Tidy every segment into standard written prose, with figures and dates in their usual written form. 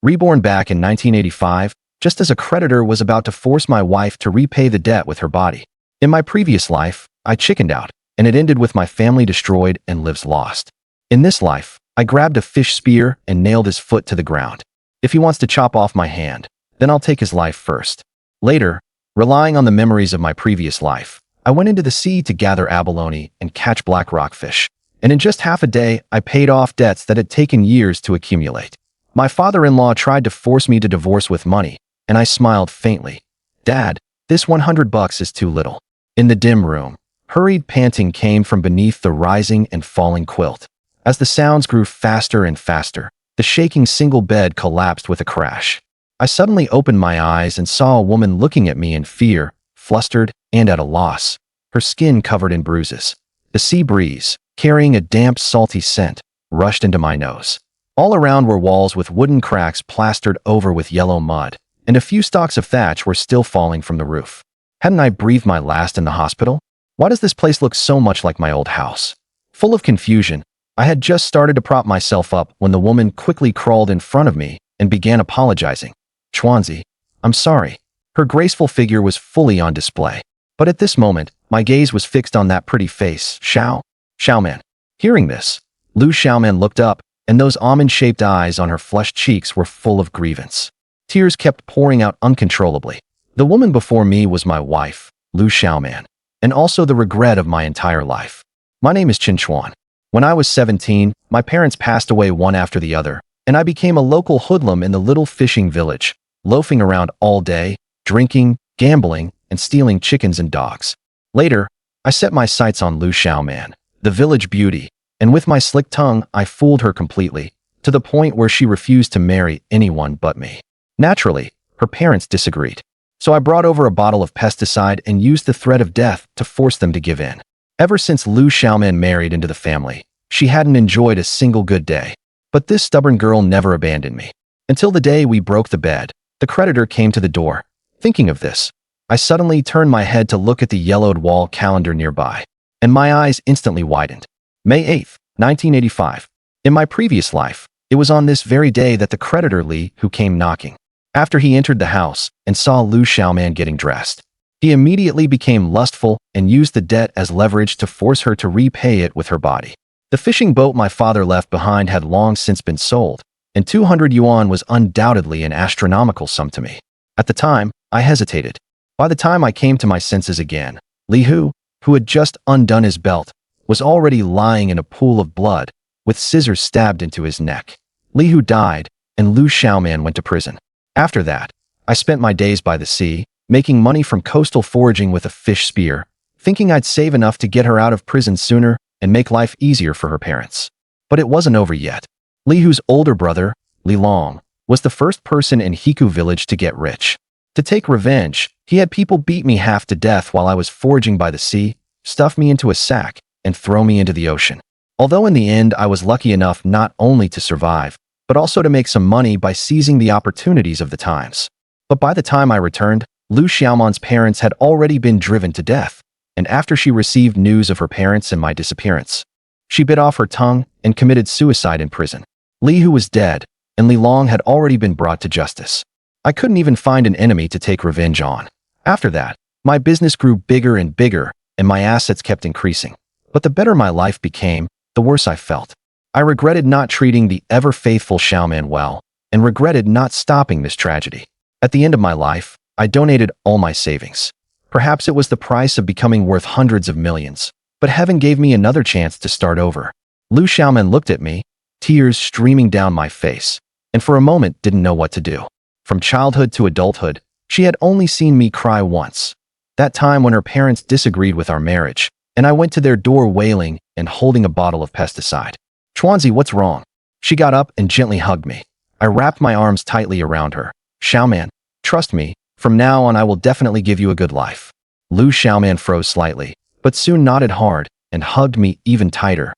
Reborn back in 1985, just as a creditor was about to force my wife to repay the debt with her body. In my previous life, I chickened out, and it ended with my family destroyed and lives lost. In this life, I grabbed a fish spear and nailed his foot to the ground. If he wants to chop off my hand, then I'll take his life first. Later, relying on the memories of my previous life, I went into the sea to gather abalone and catch black rockfish. And in just half a day, I paid off debts that had taken years to accumulate. My father-in-law tried to force me to divorce with money, and I smiled faintly. Dad, this $100 is too little. In the dim room, hurried panting came from beneath the rising and falling quilt. As the sounds grew faster and faster, the shaking single bed collapsed with a crash. I suddenly opened my eyes and saw a woman looking at me in fear, flustered, and at a loss, her skin covered in bruises. The sea breeze, carrying a damp, salty scent, rushed into my nose. All around were walls with wooden cracks plastered over with yellow mud, and a few stalks of thatch were still falling from the roof. Hadn't I breathed my last in the hospital? Why does this place look so much like my old house? Full of confusion, I had just started to prop myself up when the woman quickly crawled in front of me and began apologizing. Chuanzi, I'm sorry. Her graceful figure was fully on display. But at this moment, my gaze was fixed on that pretty face, Xiaoman. Hearing this, Xiaoman looked up, and those almond-shaped eyes on her flushed cheeks were full of grievance. Tears kept pouring out uncontrollably. The woman before me was my wife, Xiaoman, and also the regret of my entire life. My name is Chen Chuan. When I was 17, my parents passed away one after the other, and I became a local hoodlum in the little fishing village, loafing around all day, drinking, gambling, and stealing chickens and dogs. Later, I set my sights on Xiaoman, the village beauty, and with my slick tongue, I fooled her completely, to the point where she refused to marry anyone but me. Naturally, her parents disagreed. So I brought over a bottle of pesticide and used the threat of death to force them to give in. Ever since Xiaoman married into the family, she hadn't enjoyed a single good day. But this stubborn girl never abandoned me. Until the day we broke the bed, the creditor came to the door. Thinking of this, I suddenly turned my head to look at the yellowed wall calendar nearby, and my eyes instantly widened. May 8th, 1985. In my previous life, it was on this very day that the creditor Li who came knocking. After he entered the house and saw Xiaoman getting dressed, he immediately became lustful and used the debt as leverage to force her to repay it with her body. The fishing boat my father left behind had long since been sold, and 200 yuan was undoubtedly an astronomical sum to me. At the time, I hesitated. By the time I came to my senses again, Li who had just undone his belt, was already lying in a pool of blood, with scissors stabbed into his neck. Li who died, and Xiaoman went to prison. After that, I spent my days by the sea, making money from coastal foraging with a fish spear, thinking I'd save enough to get her out of prison sooner and make life easier for her parents. But it wasn't over yet. Li who's older brother, Li Long, was the first person in Hiku village to get rich. To take revenge, he had people beat me half to death while I was foraging by the sea, stuff me into a sack, and throw me into the ocean. Although in the end I was lucky enough not only to survive, but also to make some money by seizing the opportunities of the times. But by the time I returned, Xiaoman's parents had already been driven to death, and after she received news of her parents and my disappearance, she bit off her tongue and committed suicide in prison. Li who was dead, and Li Long had already been brought to justice. I couldn't even find an enemy to take revenge on. After that, my business grew bigger and bigger, and my assets kept increasing. But the better my life became, the worse I felt. I regretted not treating the ever-faithful Xiaoman well, and regretted not stopping this tragedy. At the end of my life, I donated all my savings. Perhaps it was the price of becoming worth hundreds of millions, but heaven gave me another chance to start over. Xiaoman looked at me, tears streaming down my face, and for a moment didn't know what to do. From childhood to adulthood, she had only seen me cry once. That time when her parents disagreed with our marriage, and I went to their door wailing and holding a bottle of pesticide. Chuanzi, what's wrong? She got up and gently hugged me. I wrapped my arms tightly around her. Xiaoman, trust me, from now on I will definitely give you a good life. Xiaoman froze slightly, but soon nodded hard and hugged me even tighter.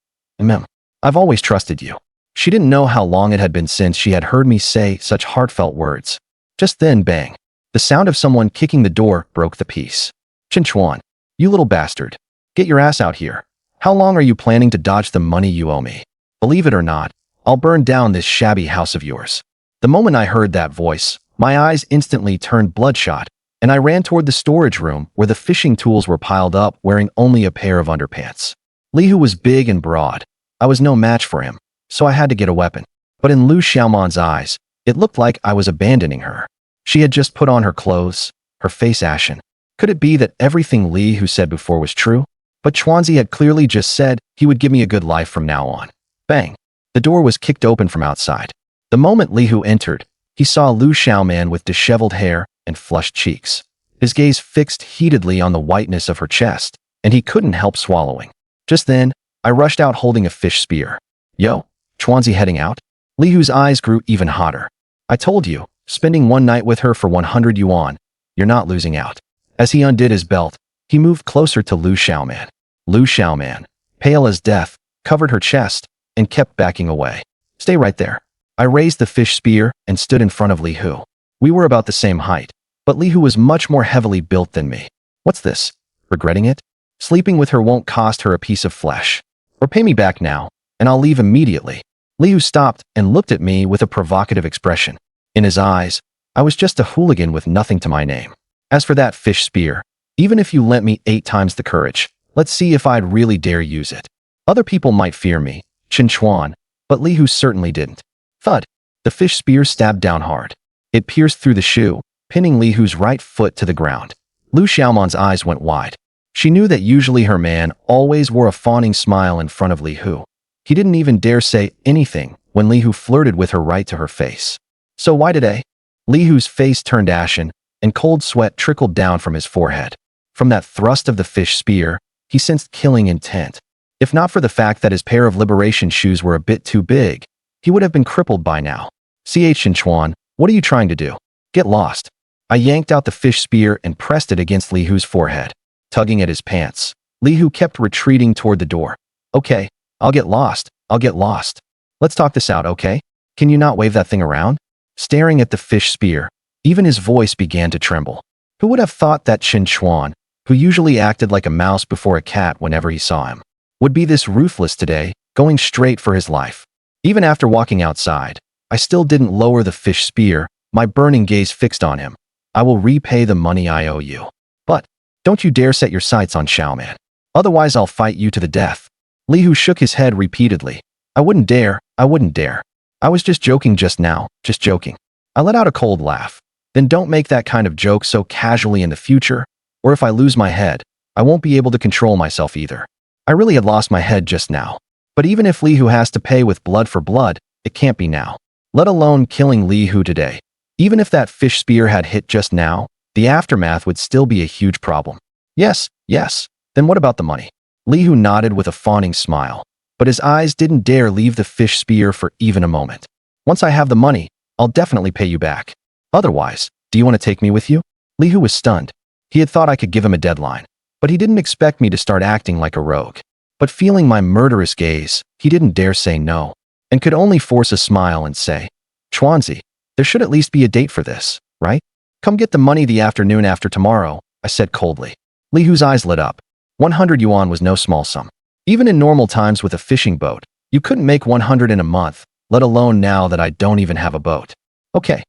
I've always trusted you. She didn't know how long it had been since she had heard me say such heartfelt words. Just then, bang. The sound of someone kicking the door broke the peace. Chen Chuan, you little bastard. Get your ass out here. How long are you planning to dodge the money you owe me? Believe it or not, I'll burn down this shabby house of yours. The moment I heard that voice, my eyes instantly turned bloodshot, and I ran toward the storage room where the fishing tools were piled up, wearing only a pair of underpants. Li Hu was big and broad. I was no match for him, so I had to get a weapon. But in Lu Xiaoman's eyes, it looked like I was abandoning her. She had just put on her clothes, her face ashen. Could it be that everything Li Hu said before was true? But Chuanzi had clearly just said he would give me a good life from now on. Bang! The door was kicked open from outside. The moment Li Hu entered, he saw Lu Xiaoman with disheveled hair and flushed cheeks. His gaze fixed heatedly on the whiteness of her chest, and he couldn't help swallowing. Just then, I rushed out holding a fish spear. Yo, Chuanzi heading out? Li Hu's eyes grew even hotter. I told you, spending one night with her for 100 yuan, you're not losing out. As he undid his belt, he moved closer to Lu Xiaoman. Lu Xiaoman, pale as death, covered her chest and kept backing away. Stay right there. I raised the fish spear and stood in front of Li Hu. We were about the same height, but Li Hu was much more heavily built than me. What's this? Regretting it? Sleeping with her won't cost her a piece of flesh. Or pay me back now, and I'll leave immediately. Li Hu stopped and looked at me with a provocative expression. In his eyes, I was just a hooligan with nothing to my name. As for that fish spear, even if you lent me 8 times the courage, let's see if I'd really dare use it. Other people might fear me, Chen Chuan, but Li Hu certainly didn't. Thud! The fish spear stabbed down hard. It pierced through the shoe, pinning Li Hu's right foot to the ground. Lu Xiaoman's eyes went wide. She knew that usually her man always wore a fawning smile in front of Li Hu. He didn't even dare say anything when Li Hu flirted with her right to her face. So why today? Li Hu's face turned ashen, and cold sweat trickled down from his forehead. From that thrust of the fish spear, he sensed killing intent. If not for the fact that his pair of liberation shoes were a bit too big, he would have been crippled by now. Chen Chuan, what are you trying to do? Get lost. I yanked out the fish spear and pressed it against Li Hu's forehead. Tugging at his pants, Li Hu kept retreating toward the door. Okay, I'll get lost. I'll get lost. Let's talk this out, okay? Can you not wave that thing around? Staring at the fish spear, even his voice began to tremble. Who would have thought that Chen Chuan, who usually acted like a mouse before a cat whenever he saw him, would be this ruthless today, going straight for his life? Even after walking outside, I still didn't lower the fish spear, my burning gaze fixed on him. I will repay the money I owe you. But don't you dare set your sights on Xiaoman. Otherwise I'll fight you to the death. Li Hu shook his head repeatedly. I wouldn't dare. I wouldn't dare. I was just joking just now, just joking. I let out a cold laugh. Then don't make that kind of joke so casually in the future, or if I lose my head, I won't be able to control myself either. I really had lost my head just now. But even if Li Hu has to pay with blood for blood, it can't be now. Let alone killing Li Hu today. Even if that fish spear had hit just now, the aftermath would still be a huge problem. Yes, yes. Then what about the money? Li Hu nodded with a fawning smile, but his eyes didn't dare leave the fish spear for even a moment. Once I have the money, I'll definitely pay you back. Otherwise, do you want to take me with you? Li Hu was stunned. He had thought I could give him a deadline, but he didn't expect me to start acting like a rogue. But feeling my murderous gaze, he didn't dare say no, and could only force a smile and say, Chuanzi, there should at least be a date for this, right? Come get the money the afternoon after tomorrow, I said coldly. Li Hu's eyes lit up. 100 yuan was no small sum. Even in normal times with a fishing boat, you couldn't make 100 in a month, let alone now that I don't even have a boat. Okay,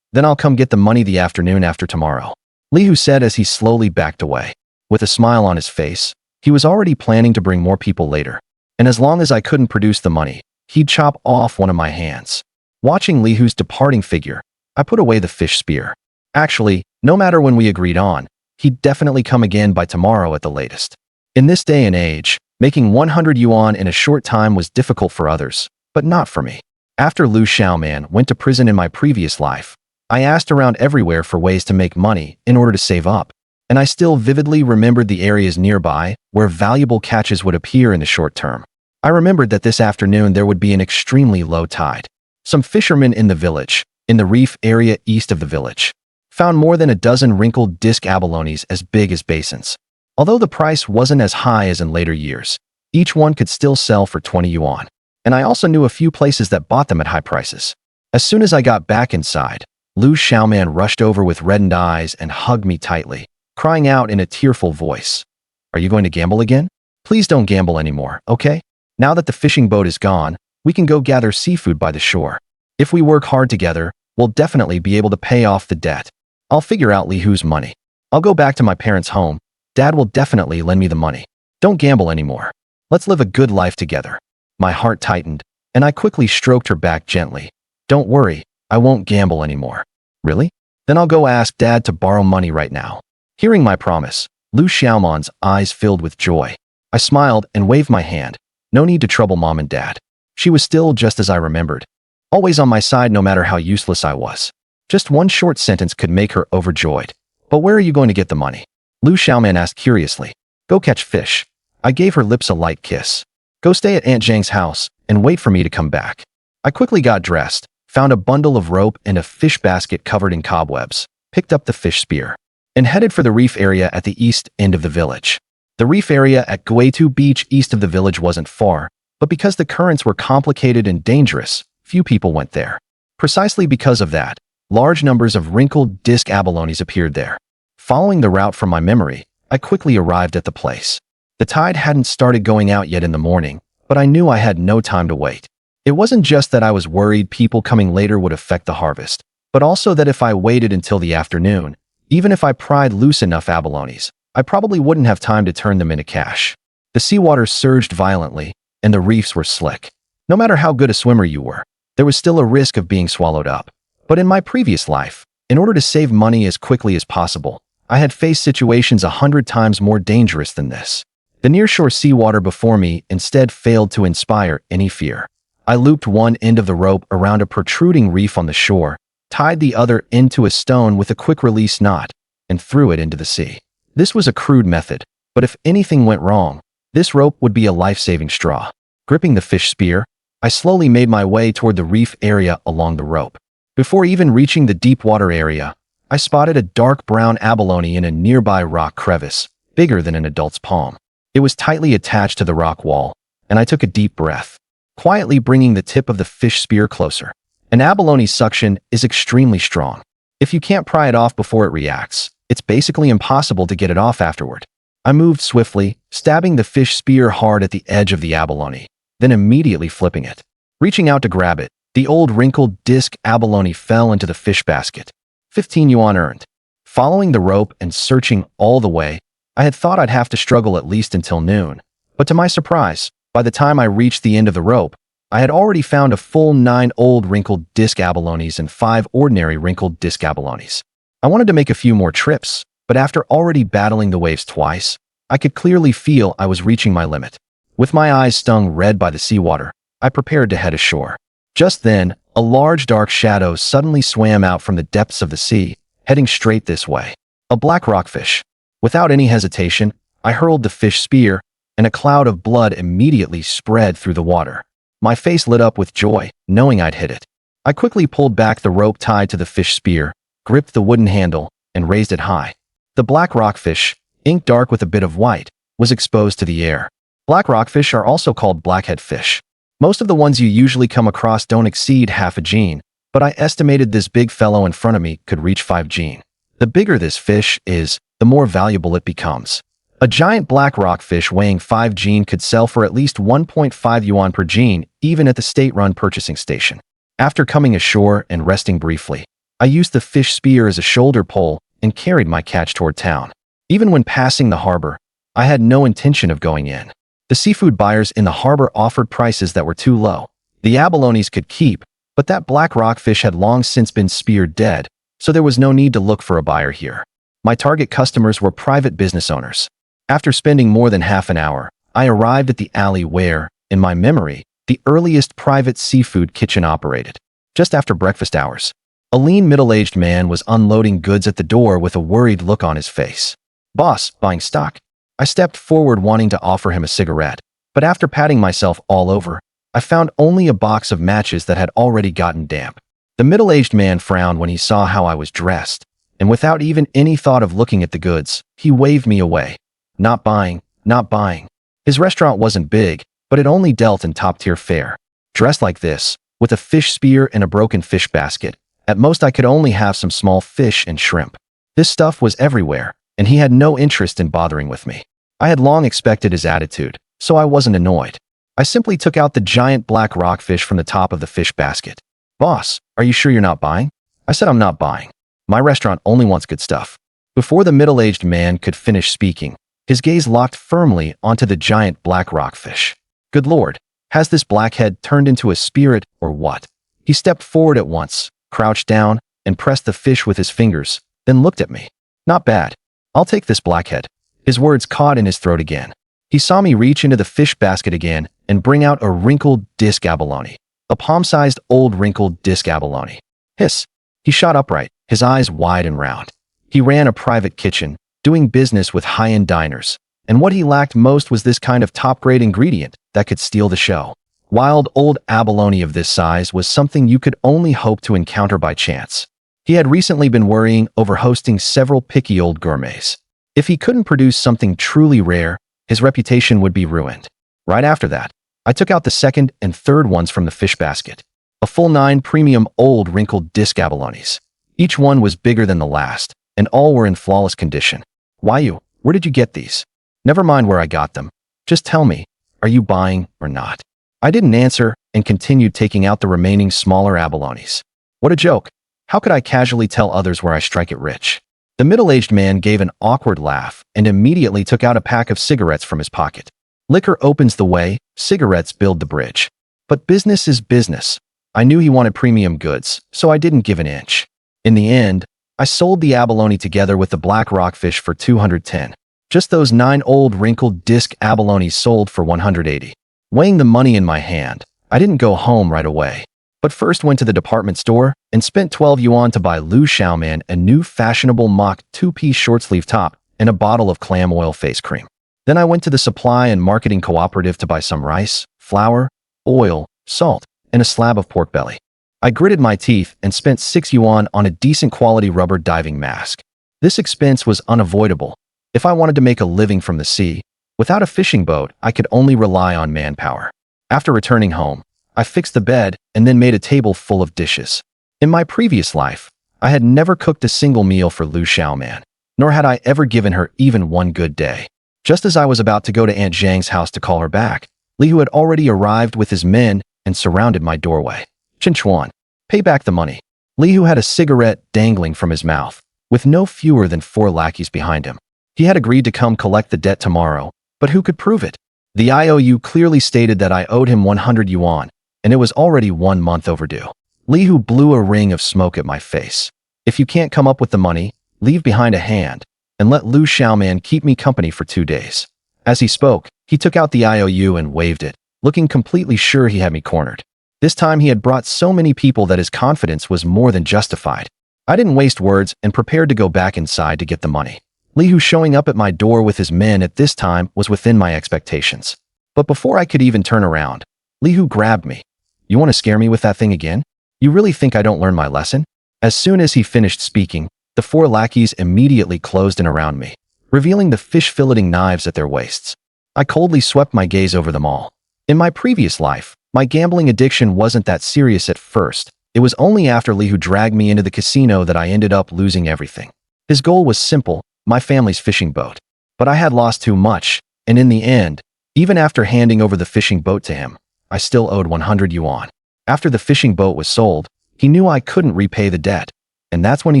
then I'll come get the money the afternoon after tomorrow, Li Hu said as he slowly backed away. With a smile on his face, he was already planning to bring more people later. And as long as I couldn't produce the money, he'd chop off one of my hands. Watching Li Hu's departing figure, I put away the fish spear. Actually, no matter when we agreed on, he'd definitely come again by tomorrow at the latest. In this day and age, making 100 yuan in a short time was difficult for others, but not for me. After Lu Xiaoman went to prison in my previous life, I asked around everywhere for ways to make money in order to save up, and I still vividly remembered the areas nearby where valuable catches would appear in the short term. I remembered that this afternoon there would be an extremely low tide. Some fishermen in the village, in the reef area east of the village, found more than a dozen wrinkled disc abalones as big as basins. Although the price wasn't as high as in later years, each one could still sell for 20 yuan. And I also knew a few places that bought them at high prices. As soon as I got back inside, Lu Xiaoman rushed over with reddened eyes and hugged me tightly, crying out in a tearful voice, "Are you going to gamble again? Please don't gamble anymore, okay? Now that the fishing boat is gone, we can go gather seafood by the shore." If we work hard together, we'll definitely be able to pay off the debt. I'll figure out Li Hu's money. I'll go back to my parents' home. Dad will definitely lend me the money. Don't gamble anymore. Let's live a good life together. My heart tightened, and I quickly stroked her back gently. Don't worry, I won't gamble anymore. Really? Then I'll go ask Dad to borrow money right now. Hearing my promise, Lu Xiaoman's eyes filled with joy. I smiled and waved my hand. No need to trouble Mom and Dad. She was still just as I remembered. Always on my side no matter how useless I was. Just one short sentence could make her overjoyed. But where are you going to get the money? Lu Xiaoman asked curiously. Go catch fish. I gave her lips a light kiss. Go stay at Aunt Zhang's house and wait for me to come back. I quickly got dressed, found a bundle of rope and a fish basket covered in cobwebs, picked up the fish spear, and headed for the reef area at the east end of the village. The reef area at Guitu Beach east of the village wasn't far, but because the currents were complicated and dangerous, few people went there. Precisely because of that, large numbers of wrinkled disc abalones appeared there. Following the route from my memory, I quickly arrived at the place. The tide hadn't started going out yet in the morning, but I knew I had no time to wait. It wasn't just that I was worried people coming later would affect the harvest, but also that if I waited until the afternoon, even if I pried loose enough abalones, I probably wouldn't have time to turn them into cash. The seawater surged violently, and the reefs were slick. No matter how good a swimmer you were, there was still a risk of being swallowed up. But in my previous life, in order to save money as quickly as possible, I had faced situations 100 times more dangerous than this. The nearshore seawater before me instead failed to inspire any fear. I looped one end of the rope around a protruding reef on the shore, tied the other into a stone with a quick-release knot, and threw it into the sea. This was a crude method, but if anything went wrong, this rope would be a life-saving straw. Gripping the fish spear, I slowly made my way toward the reef area along the rope. Before even reaching the deep water area, I spotted a dark brown abalone in a nearby rock crevice, bigger than an adult's palm. It was tightly attached to the rock wall, and I took a deep breath, quietly bringing the tip of the fish spear closer. An abalone's suction is extremely strong. If you can't pry it off before it reacts, it's basically impossible to get it off afterward. I moved swiftly, stabbing the fish spear hard at the edge of the abalone, then immediately flipping it. Reaching out to grab it, the old wrinkled disc abalone fell into the fish basket. 15 yuan earned. Following the rope and searching all the way, I had thought I'd have to struggle at least until noon. But to my surprise, by the time I reached the end of the rope, I had already found a full 9 old wrinkled disc abalones and 5 ordinary wrinkled disc abalones. I wanted to make a few more trips, but after already battling the waves twice, I could clearly feel I was reaching my limit. With my eyes stung red by the seawater, I prepared to head ashore. Just then, a large dark shadow suddenly swam out from the depths of the sea, heading straight this way. A black rockfish. Without any hesitation, I hurled the fish spear, and a cloud of blood immediately spread through the water. My face lit up with joy, knowing I'd hit it. I quickly pulled back the rope tied to the fish spear, gripped the wooden handle, and raised it high. The black rockfish, ink dark with a bit of white, was exposed to the air. Black rockfish are also called blackhead fish. Most of the ones you usually come across don't exceed half a gene, but I estimated this big fellow in front of me could reach 5 gene. The bigger this fish is, the more valuable it becomes. A giant black rockfish weighing 5 gene could sell for at least 1.5 yuan per gene, even at the state-run purchasing station. After coming ashore and resting briefly, I used the fish spear as a shoulder pole and carried my catch toward town. Even when passing the harbor, I had no intention of going in. The seafood buyers in the harbor offered prices that were too low. The abalones could keep, but that black rockfish had long since been speared dead, so there was no need to look for a buyer here. My target customers were private business owners. After spending more than half an hour, I arrived at the alley where, in my memory, the earliest private seafood kitchen operated. Just after breakfast hours, a lean middle-aged man was unloading goods at the door with a worried look on his face. "Boss, buying stock?" I stepped forward wanting to offer him a cigarette, but after patting myself all over, I found only a box of matches that had already gotten damp. The middle-aged man frowned when he saw how I was dressed, and without even any thought of looking at the goods, he waved me away. Not buying, not buying. His restaurant wasn't big, but it only dealt in top-tier fare. Dressed like this, with a fish spear and a broken fish basket, at most I could only have some small fish and shrimp. This stuff was everywhere, and he had no interest in bothering with me. I had long expected his attitude, so I wasn't annoyed. I simply took out the giant black rockfish from the top of the fish basket. "Boss, are you sure you're not buying?" I said I'm not buying. My restaurant only wants good stuff. Before the middle-aged man could finish speaking, his gaze locked firmly onto the giant black rockfish. Good Lord, has this blackhead turned into a spirit or what? He stepped forward at once, crouched down, and pressed the fish with his fingers, then looked at me. Not bad. I'll take this blackhead. His words caught in his throat again. He saw me reach into the fish basket again and bring out a wrinkled disc abalone. A palm-sized old wrinkled disc abalone. Hiss. He shot upright, his eyes wide and round. He ran a private kitchen, doing business with high-end diners, and what he lacked most was this kind of top-grade ingredient that could steal the show. Wild old abalone of this size was something you could only hope to encounter by chance. He had recently been worrying over hosting several picky old gourmets. If he couldn't produce something truly rare, his reputation would be ruined. Right after that, I took out the second and third ones from the fish basket. A full 9 premium old wrinkled disc abalones. Each one was bigger than the last, and all were in flawless condition. Why, where did you get these? Never mind where I got them. Just tell me, are you buying or not? I didn't answer and continued taking out the remaining smaller abalones. What a joke. How could I casually tell others where I strike it rich? The middle-aged man gave an awkward laugh and immediately took out a pack of cigarettes from his pocket. Liquor opens the way, cigarettes build the bridge. But business is business. I knew he wanted premium goods, so I didn't give an inch. In the end, I sold the abalone together with the black rockfish for $210. Just those 9 old wrinkled disc abalones sold for $180. Weighing the money in my hand, I didn't go home right away, but first went to the department store and spent 12 yuan to buy Xiaoman a new fashionable mock 2-piece short-sleeve top and a bottle of clam oil face cream. Then I went to the supply and marketing cooperative to buy some rice, flour, oil, salt, and a slab of pork belly. I gritted my teeth and spent 6 yuan on a decent quality rubber diving mask. This expense was unavoidable. If I wanted to make a living from the sea, without a fishing boat, I could only rely on manpower. After returning home, I fixed the bed and then made a table full of dishes. In my previous life, I had never cooked a single meal for Xiaoman, nor had I ever given her even one good day. Just as I was about to go to Aunt Zhang's house to call her back, Liu had already arrived with his men and surrounded my doorway. Chen Chuan, pay back the money. Liu had a cigarette dangling from his mouth, with no fewer than 4 lackeys behind him. He had agreed to come collect the debt tomorrow, but who could prove it? The IOU clearly stated that I owed him 100 yuan, and it was already 1 month overdue. Liu blew a ring of smoke at my face. If you can't come up with the money, leave behind a hand, and let Xiaoman keep me company for 2 days. As he spoke, he took out the IOU and waved it, looking completely sure he had me cornered. This time he had brought so many people that his confidence was more than justified. I didn't waste words and prepared to go back inside to get the money. Liu showing up at my door with his men at this time was within my expectations. But before I could even turn around, Liu grabbed me. You want to scare me with that thing again? You really think I don't learn my lesson? As soon as he finished speaking, the 4 lackeys immediately closed in around me, revealing the fish-filleting knives at their waists. I coldly swept my gaze over them all. In my previous life, my gambling addiction wasn't that serious at first. It was only after Liu dragged me into the casino that I ended up losing everything. His goal was simple, my family's fishing boat. But I had lost too much, and in the end, even after handing over the fishing boat to him, I still owed 100 yuan. After the fishing boat was sold, he knew I couldn't repay the debt, and that's when he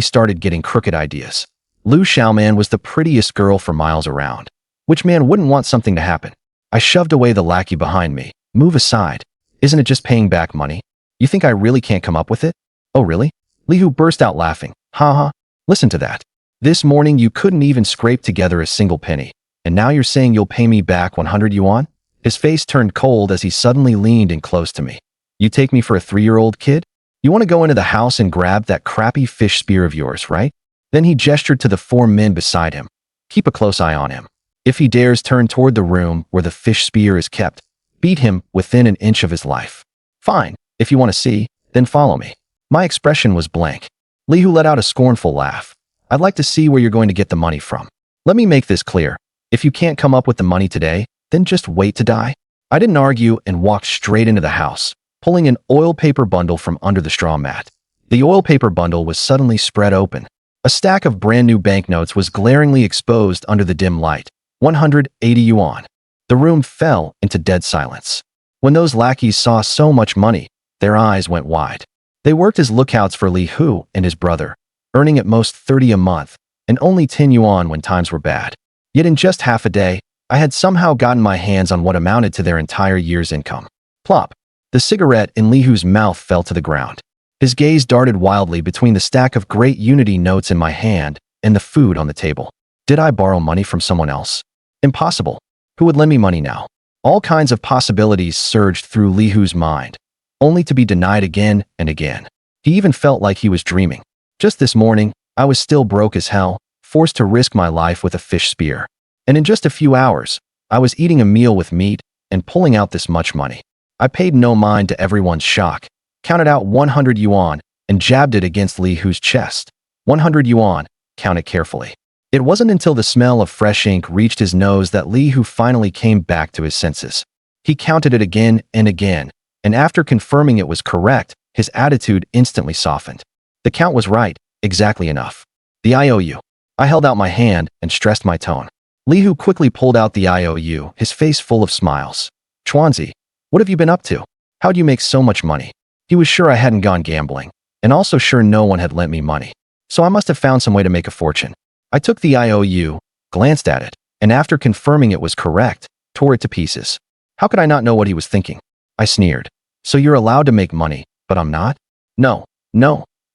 started getting crooked ideas. Xiaoman was the prettiest girl for miles around. Which man wouldn't want something to happen? I shoved away the lackey behind me. Move aside. Isn't it just paying back money? You think I really can't come up with it? Oh really? Liu burst out laughing. Haha. Listen to that. This morning you couldn't even scrape together a single penny, and now you're saying you'll pay me back 100 yuan? His face turned cold as he suddenly leaned in close to me. You take me for a 3-year-old kid? You want to go into the house and grab that crappy fish spear of yours, right? Then he gestured to the 4 men beside him. Keep a close eye on him. If he dares turn toward the room where the fish spear is kept, beat him within an inch of his life. Fine, if you want to see, then follow me. My expression was blank. Liu let out a scornful laugh. I'd like to see where you're going to get the money from. Let me make this clear. If you can't come up with the money today, then just wait to die. I didn't argue and walked straight into the house, pulling an oil paper bundle from under the straw mat. The oil paper bundle was suddenly spread open. A stack of brand new banknotes was glaringly exposed under the dim light. 180 yuan. The room fell into dead silence. When those lackeys saw so much money, their eyes went wide. They worked as lookouts for Li Hu and his brother, earning at most 30 a month, and only 10 yuan when times were bad. Yet in just half a day, I had somehow gotten my hands on what amounted to their entire year's income. Plop! The cigarette in Li Hu's mouth fell to the ground. His gaze darted wildly between the stack of Great Unity notes in my hand and the food on the table. Did I borrow money from someone else? Impossible. Who would lend me money now? All kinds of possibilities surged through Li Hu's mind, only to be denied again and again. He even felt like he was dreaming. Just this morning, I was still broke as hell, forced to risk my life with a fish spear. And in just a few hours, I was eating a meal with meat and pulling out this much money. I paid no mind to everyone's shock, counted out 100 yuan, and jabbed it against Li Hu's chest. 100 yuan, count it carefully. It wasn't until the smell of fresh ink reached his nose that Li Hu finally came back to his senses. He counted it again and again, and after confirming it was correct, his attitude instantly softened. The count was right, exactly enough. The IOU. I held out my hand and stressed my tone. Li Hu quickly pulled out the IOU, his face full of smiles. Chuanzi, what have you been up to? How'd you make so much money? He was sure I hadn't gone gambling, and also sure no one had lent me money. So I must have found some way to make a fortune. I took the IOU, glanced at it, and after confirming it was correct, tore it to pieces. How could I not know what he was thinking? I sneered. So you're allowed to make money, but I'm not? No,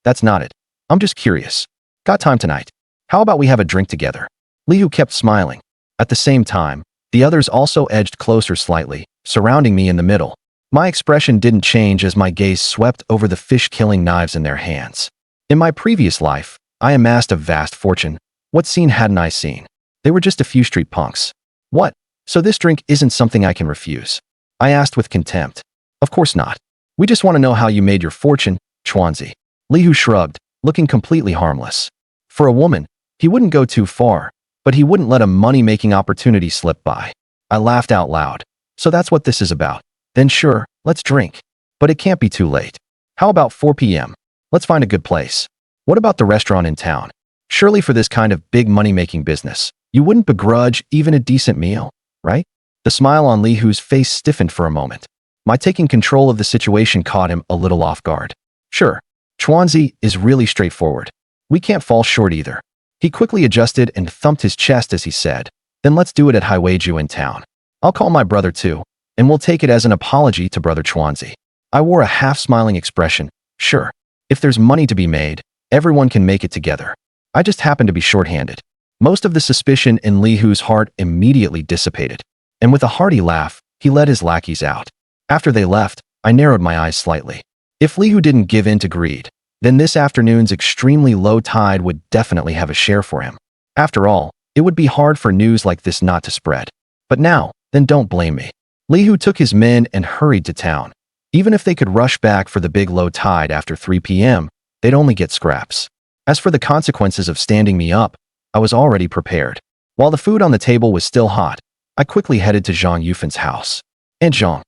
that's not it. I'm just curious. Got time tonight? How about we have a drink together? Li Hu kept smiling. At the same time, the others also edged closer slightly, surrounding me in the middle. My expression didn't change as my gaze swept over the fish-killing knives in their hands. In my previous life, I amassed a vast fortune. What scene hadn't I seen? They were just a few street punks. What? So this drink isn't something I can refuse? I asked with contempt. Of course not. We just want to know how you made your fortune, Chuanzi. Li Hu shrugged, looking completely harmless. For a woman, he wouldn't go too far, but he wouldn't let a money-making opportunity slip by. I laughed out loud. So that's what this is about. Then sure, let's drink. But it can't be too late. How about 4 p.m.? Let's find a good place. What about the restaurant in town? Surely for this kind of big money-making business, you wouldn't begrudge even a decent meal, right? The smile on Li Hu's face stiffened for a moment. My taking control of the situation caught him a little off guard. Sure, Chuanzi is really straightforward. We can't fall short either. He quickly adjusted and thumped his chest as he said, then let's do it at Hiweiju in town. I'll call my brother too, and we'll take it as an apology to brother Chuanzi. I wore a half-smiling expression. Sure, if there's money to be made, everyone can make it together. I just happened to be short-handed. Most of the suspicion in Li Hu's heart immediately dissipated, and with a hearty laugh, he led his lackeys out. After they left, I narrowed my eyes slightly. If Li Hu didn't give in to greed, then this afternoon's extremely low tide would definitely have a share for him. After all, it would be hard for news like this not to spread. But now, then don't blame me. Li Hu took his men and hurried to town. Even if they could rush back for the big low tide after 3 p.m., they'd only get scraps. As for the consequences of standing me up, I was already prepared. While the food on the table was still hot, I quickly headed to Zhang Yufan's house. And Zhang.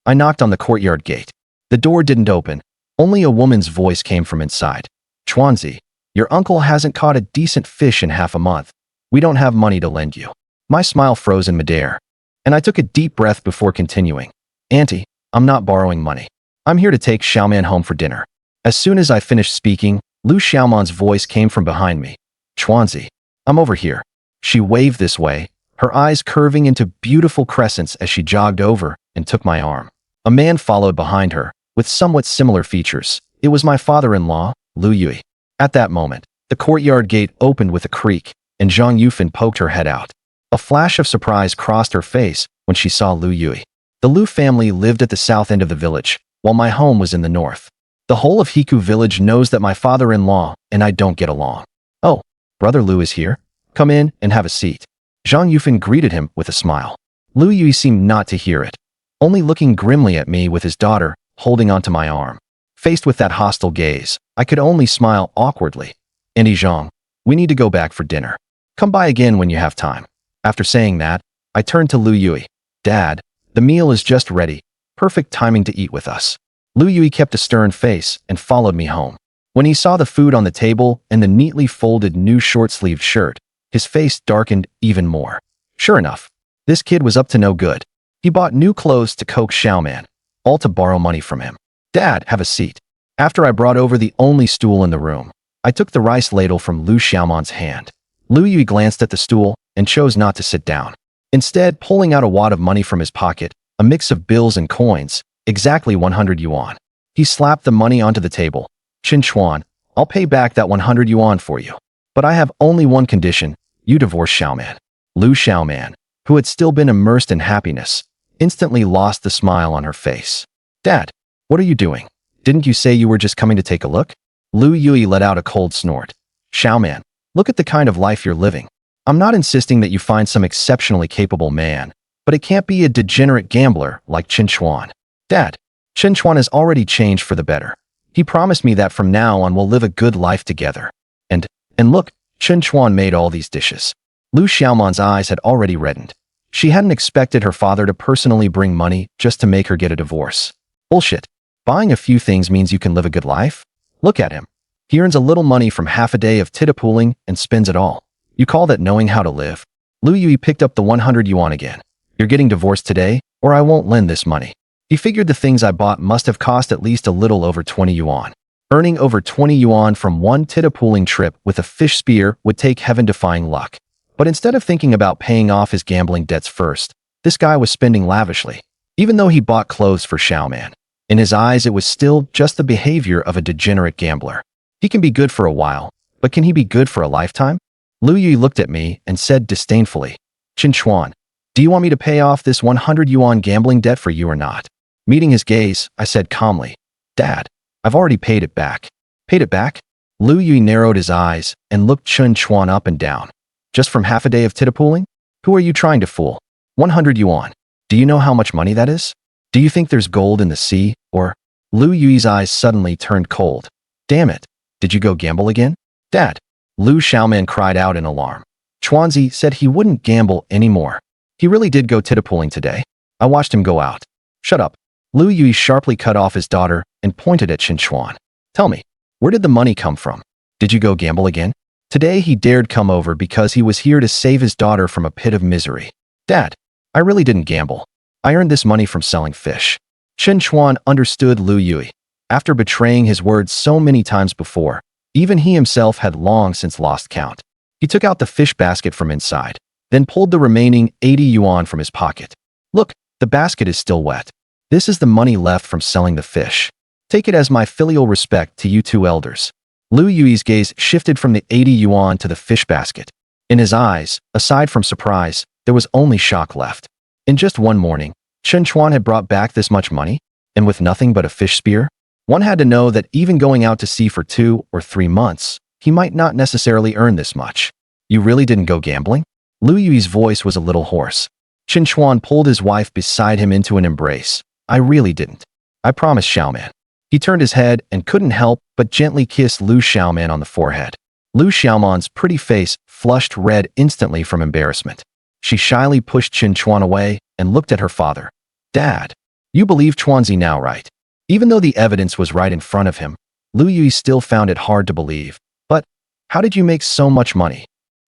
I knocked on the courtyard gate. The door didn't open. Only a woman's voice came from inside. Chuanzi, your uncle hasn't caught a decent fish in half a month. We don't have money to lend you. My smile froze in midair, and I took a deep breath before continuing. Auntie, I'm not borrowing money. I'm here to take Xiaoman home for dinner. As soon as I finished speaking, Lu Xiaoman's voice came from behind me. Chuanzi, I'm over here. She waved this way, her eyes curving into beautiful crescents as she jogged over and took my arm. A man followed behind her, with somewhat similar features. It was my father-in-law, Lu Yui. At that moment, the courtyard gate opened with a creak, and Zhang Yufan poked her head out. A flash of surprise crossed her face when she saw Lu Yui. The Lu family lived at the south end of the village, while my home was in the north. The whole of Hiku village knows that my father-in-law and I don't get along. Oh, brother Lu is here? Come in and have a seat. Zhang Yufan greeted him with a smile. Lu Yui seemed not to hear it, only looking grimly at me with his daughter holding onto my arm. Faced with that hostile gaze, I could only smile awkwardly. Auntie Zhang, we need to go back for dinner. Come by again when you have time. After saying that, I turned to Lu Yui. Dad, the meal is just ready. Perfect timing to eat with us. Lu Yui kept a stern face and followed me home. When he saw the food on the table and the neatly folded new short-sleeved shirt, his face darkened even more. Sure enough, this kid was up to no good. He bought new clothes to coax Xiaoman, all to borrow money from him. Dad, have a seat. After I brought over the only stool in the room, I took the rice ladle from Lu Xiaoman's hand. Lu Yui glanced at the stool and chose not to sit down. Instead, pulling out a wad of money from his pocket, a mix of bills and coins, exactly 100 yuan. He slapped the money onto the table. Chen Chuan, I'll pay back that 100 yuan for you. But I have only one condition, you divorce Xiaoman. Lu Xiaoman, who had still been immersed in happiness, instantly lost the smile on her face. Dad, what are you doing? Didn't you say you were just coming to take a look? Lu Yui let out a cold snort. Xiaoman, look at the kind of life you're living. I'm not insisting that you find some exceptionally capable man, but it can't be a degenerate gambler like Chen Chuan. Dad, Chen Chuan has already changed for the better. He promised me that from now on we'll live a good life together. And look, Chen Chuan made all these dishes. Lu Xiaoman's eyes had already reddened. She hadn't expected her father to personally bring money just to make her get a divorce. Bullshit. Buying a few things means you can live a good life? Look at him. He earns a little money from half a day of tita-pooling and spends it all. You call that knowing how to live? Lu Yui picked up the 100 yuan again. You're getting divorced today, or I won't lend this money. He figured the things I bought must have cost at least a little over 20 yuan. Earning over 20 yuan from one tita-pooling trip with a fish spear would take heaven-defying luck. But instead of thinking about paying off his gambling debts first, this guy was spending lavishly, even though he bought clothes for Xiaoman. In his eyes, it was still just the behavior of a degenerate gambler. He can be good for a while, but can he be good for a lifetime? Lu Yui looked at me and said disdainfully, Chen Chuan, do you want me to pay off this 100 yuan gambling debt for you or not? Meeting his gaze, I said calmly, Dad, I've already paid it back. Paid it back? Lu Yui narrowed his eyes and looked Chen Chuan up and down. Just from half a day of tita-pooling? Who are you trying to fool? 100 yuan. Do you know how much money that is? Do you think there's gold in the sea, or? Lu Yui's eyes suddenly turned cold. Damn it. Did you go gamble again? Dad. Lu Xiaoman cried out in alarm. Chuanzi said he wouldn't gamble anymore. He really did go tita-pooling today. I watched him go out. Shut up. Lu Yui sharply cut off his daughter and pointed at Chen Chuan. Tell me, where did the money come from? Did you go gamble again? Today he dared come over because he was here to save his daughter from a pit of misery. Dad, I really didn't gamble. I earned this money from selling fish. Chen Chuan understood Lu Yui. After betraying his words so many times before, even he himself had long since lost count. He took out the fish basket from inside, then pulled the remaining 80 yuan from his pocket. Look, the basket is still wet. This is the money left from selling the fish. Take it as my filial respect to you two elders. Lu Yui's gaze shifted from the 80 yuan to the fish basket. In his eyes, aside from surprise, there was only shock left. In just one morning, Chen Chuan had brought back this much money, and with nothing but a fish spear? One had to know that even going out to sea for 2 or 3 months, he might not necessarily earn this much. You really didn't go gambling? Lu Yui's voice was a little hoarse. Chen Chuan pulled his wife beside him into an embrace. I really didn't. I promise, Xiaoman. He turned his head and couldn't help but gently kiss Lu Xiaoman on the forehead. Lu Xiaoman's pretty face flushed red instantly from embarrassment. She shyly pushed Chen Chuan away and looked at her father. Dad, you believe Chuanzi now, right? Even though the evidence was right in front of him, Lu Yui still found it hard to believe. But how did you make so much money?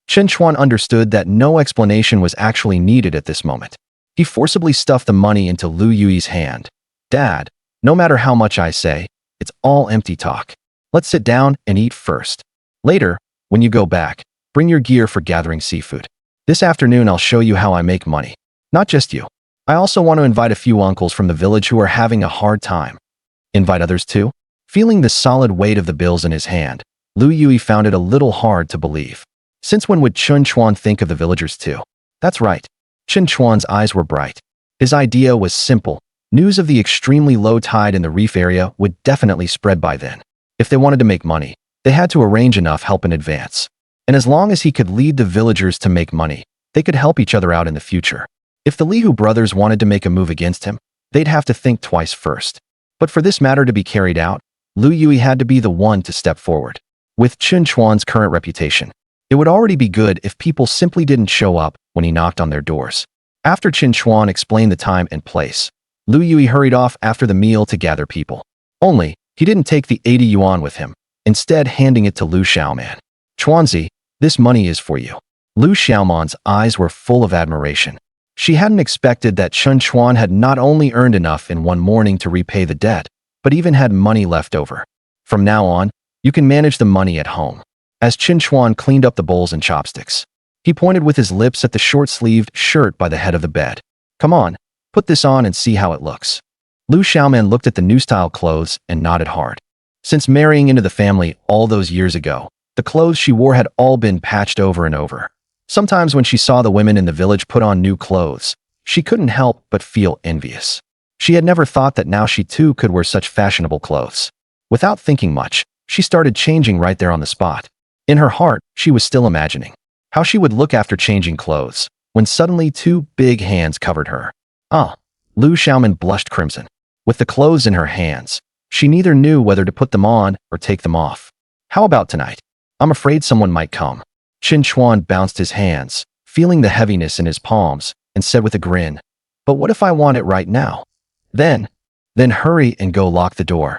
Chen Chuan understood that no explanation was actually needed at this moment. He forcibly stuffed the money into Lu Yui's hand. Dad, no matter how much I say, it's all empty talk. Let's sit down and eat first. Later, when you go back, bring your gear for gathering seafood. This afternoon I'll show you how I make money. Not just you. I also want to invite a few uncles from the village who are having a hard time. Invite others too? Feeling the solid weight of the bills in his hand, Lu Yui found it a little hard to believe. Since when would Chen Chuan think of the villagers too? That's right. Chen Chuan's eyes were bright. His idea was simple. News of the extremely low tide in the reef area would definitely spread by then. If they wanted to make money, they had to arrange enough help in advance. And as long as he could lead the villagers to make money, they could help each other out in the future. If the Lihu brothers wanted to make a move against him, they'd have to think twice first. But for this matter to be carried out, Lu Yui had to be the one to step forward. With Chen Chuan's current reputation, it would already be good if people simply didn't show up when he knocked on their doors. After Chen Chuan explained the time and place, Lu Yui hurried off after the meal to gather people. Only, he didn't take the 80 yuan with him, instead handing it to Lu Xiaoman. Chuanzi, this money is for you. Lu Xiaoman's eyes were full of admiration. She hadn't expected that Chen Chuan had not only earned enough in one morning to repay the debt, but even had money left over. From now on, you can manage the money at home. As Chen Chuan cleaned up the bowls and chopsticks, he pointed with his lips at the short-sleeved shirt by the head of the bed. Come on, put this on and see how it looks. Lu Xiaoman looked at the new-style clothes and nodded hard. Since marrying into the family all those years ago, the clothes she wore had all been patched over and over. Sometimes when she saw the women in the village put on new clothes, she couldn't help but feel envious. She had never thought that now she too could wear such fashionable clothes. Without thinking much, she started changing right there on the spot. In her heart, she was still imagining how she would look after changing clothes, when suddenly two big hands covered her. Lu Xiaoman blushed crimson. With the clothes in her hands, she neither knew whether to put them on or take them off. How about tonight? I'm afraid someone might come. Chen Chuan bounced his hands, feeling the heaviness in his palms, and said with a grin, but what if I want it right now? Then hurry and go lock the door.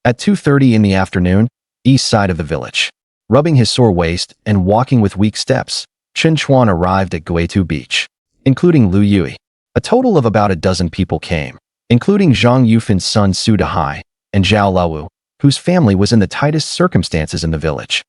At 2:30 in the afternoon, east side of the village, rubbing his sore waist and walking with weak steps, Chen Chuan arrived at Guitu Beach, including Lu Yui. A total of about a dozen people came, including Zhang Yufin's son Su Dehai and Zhao Lawu, whose family was in the tightest circumstances in the village.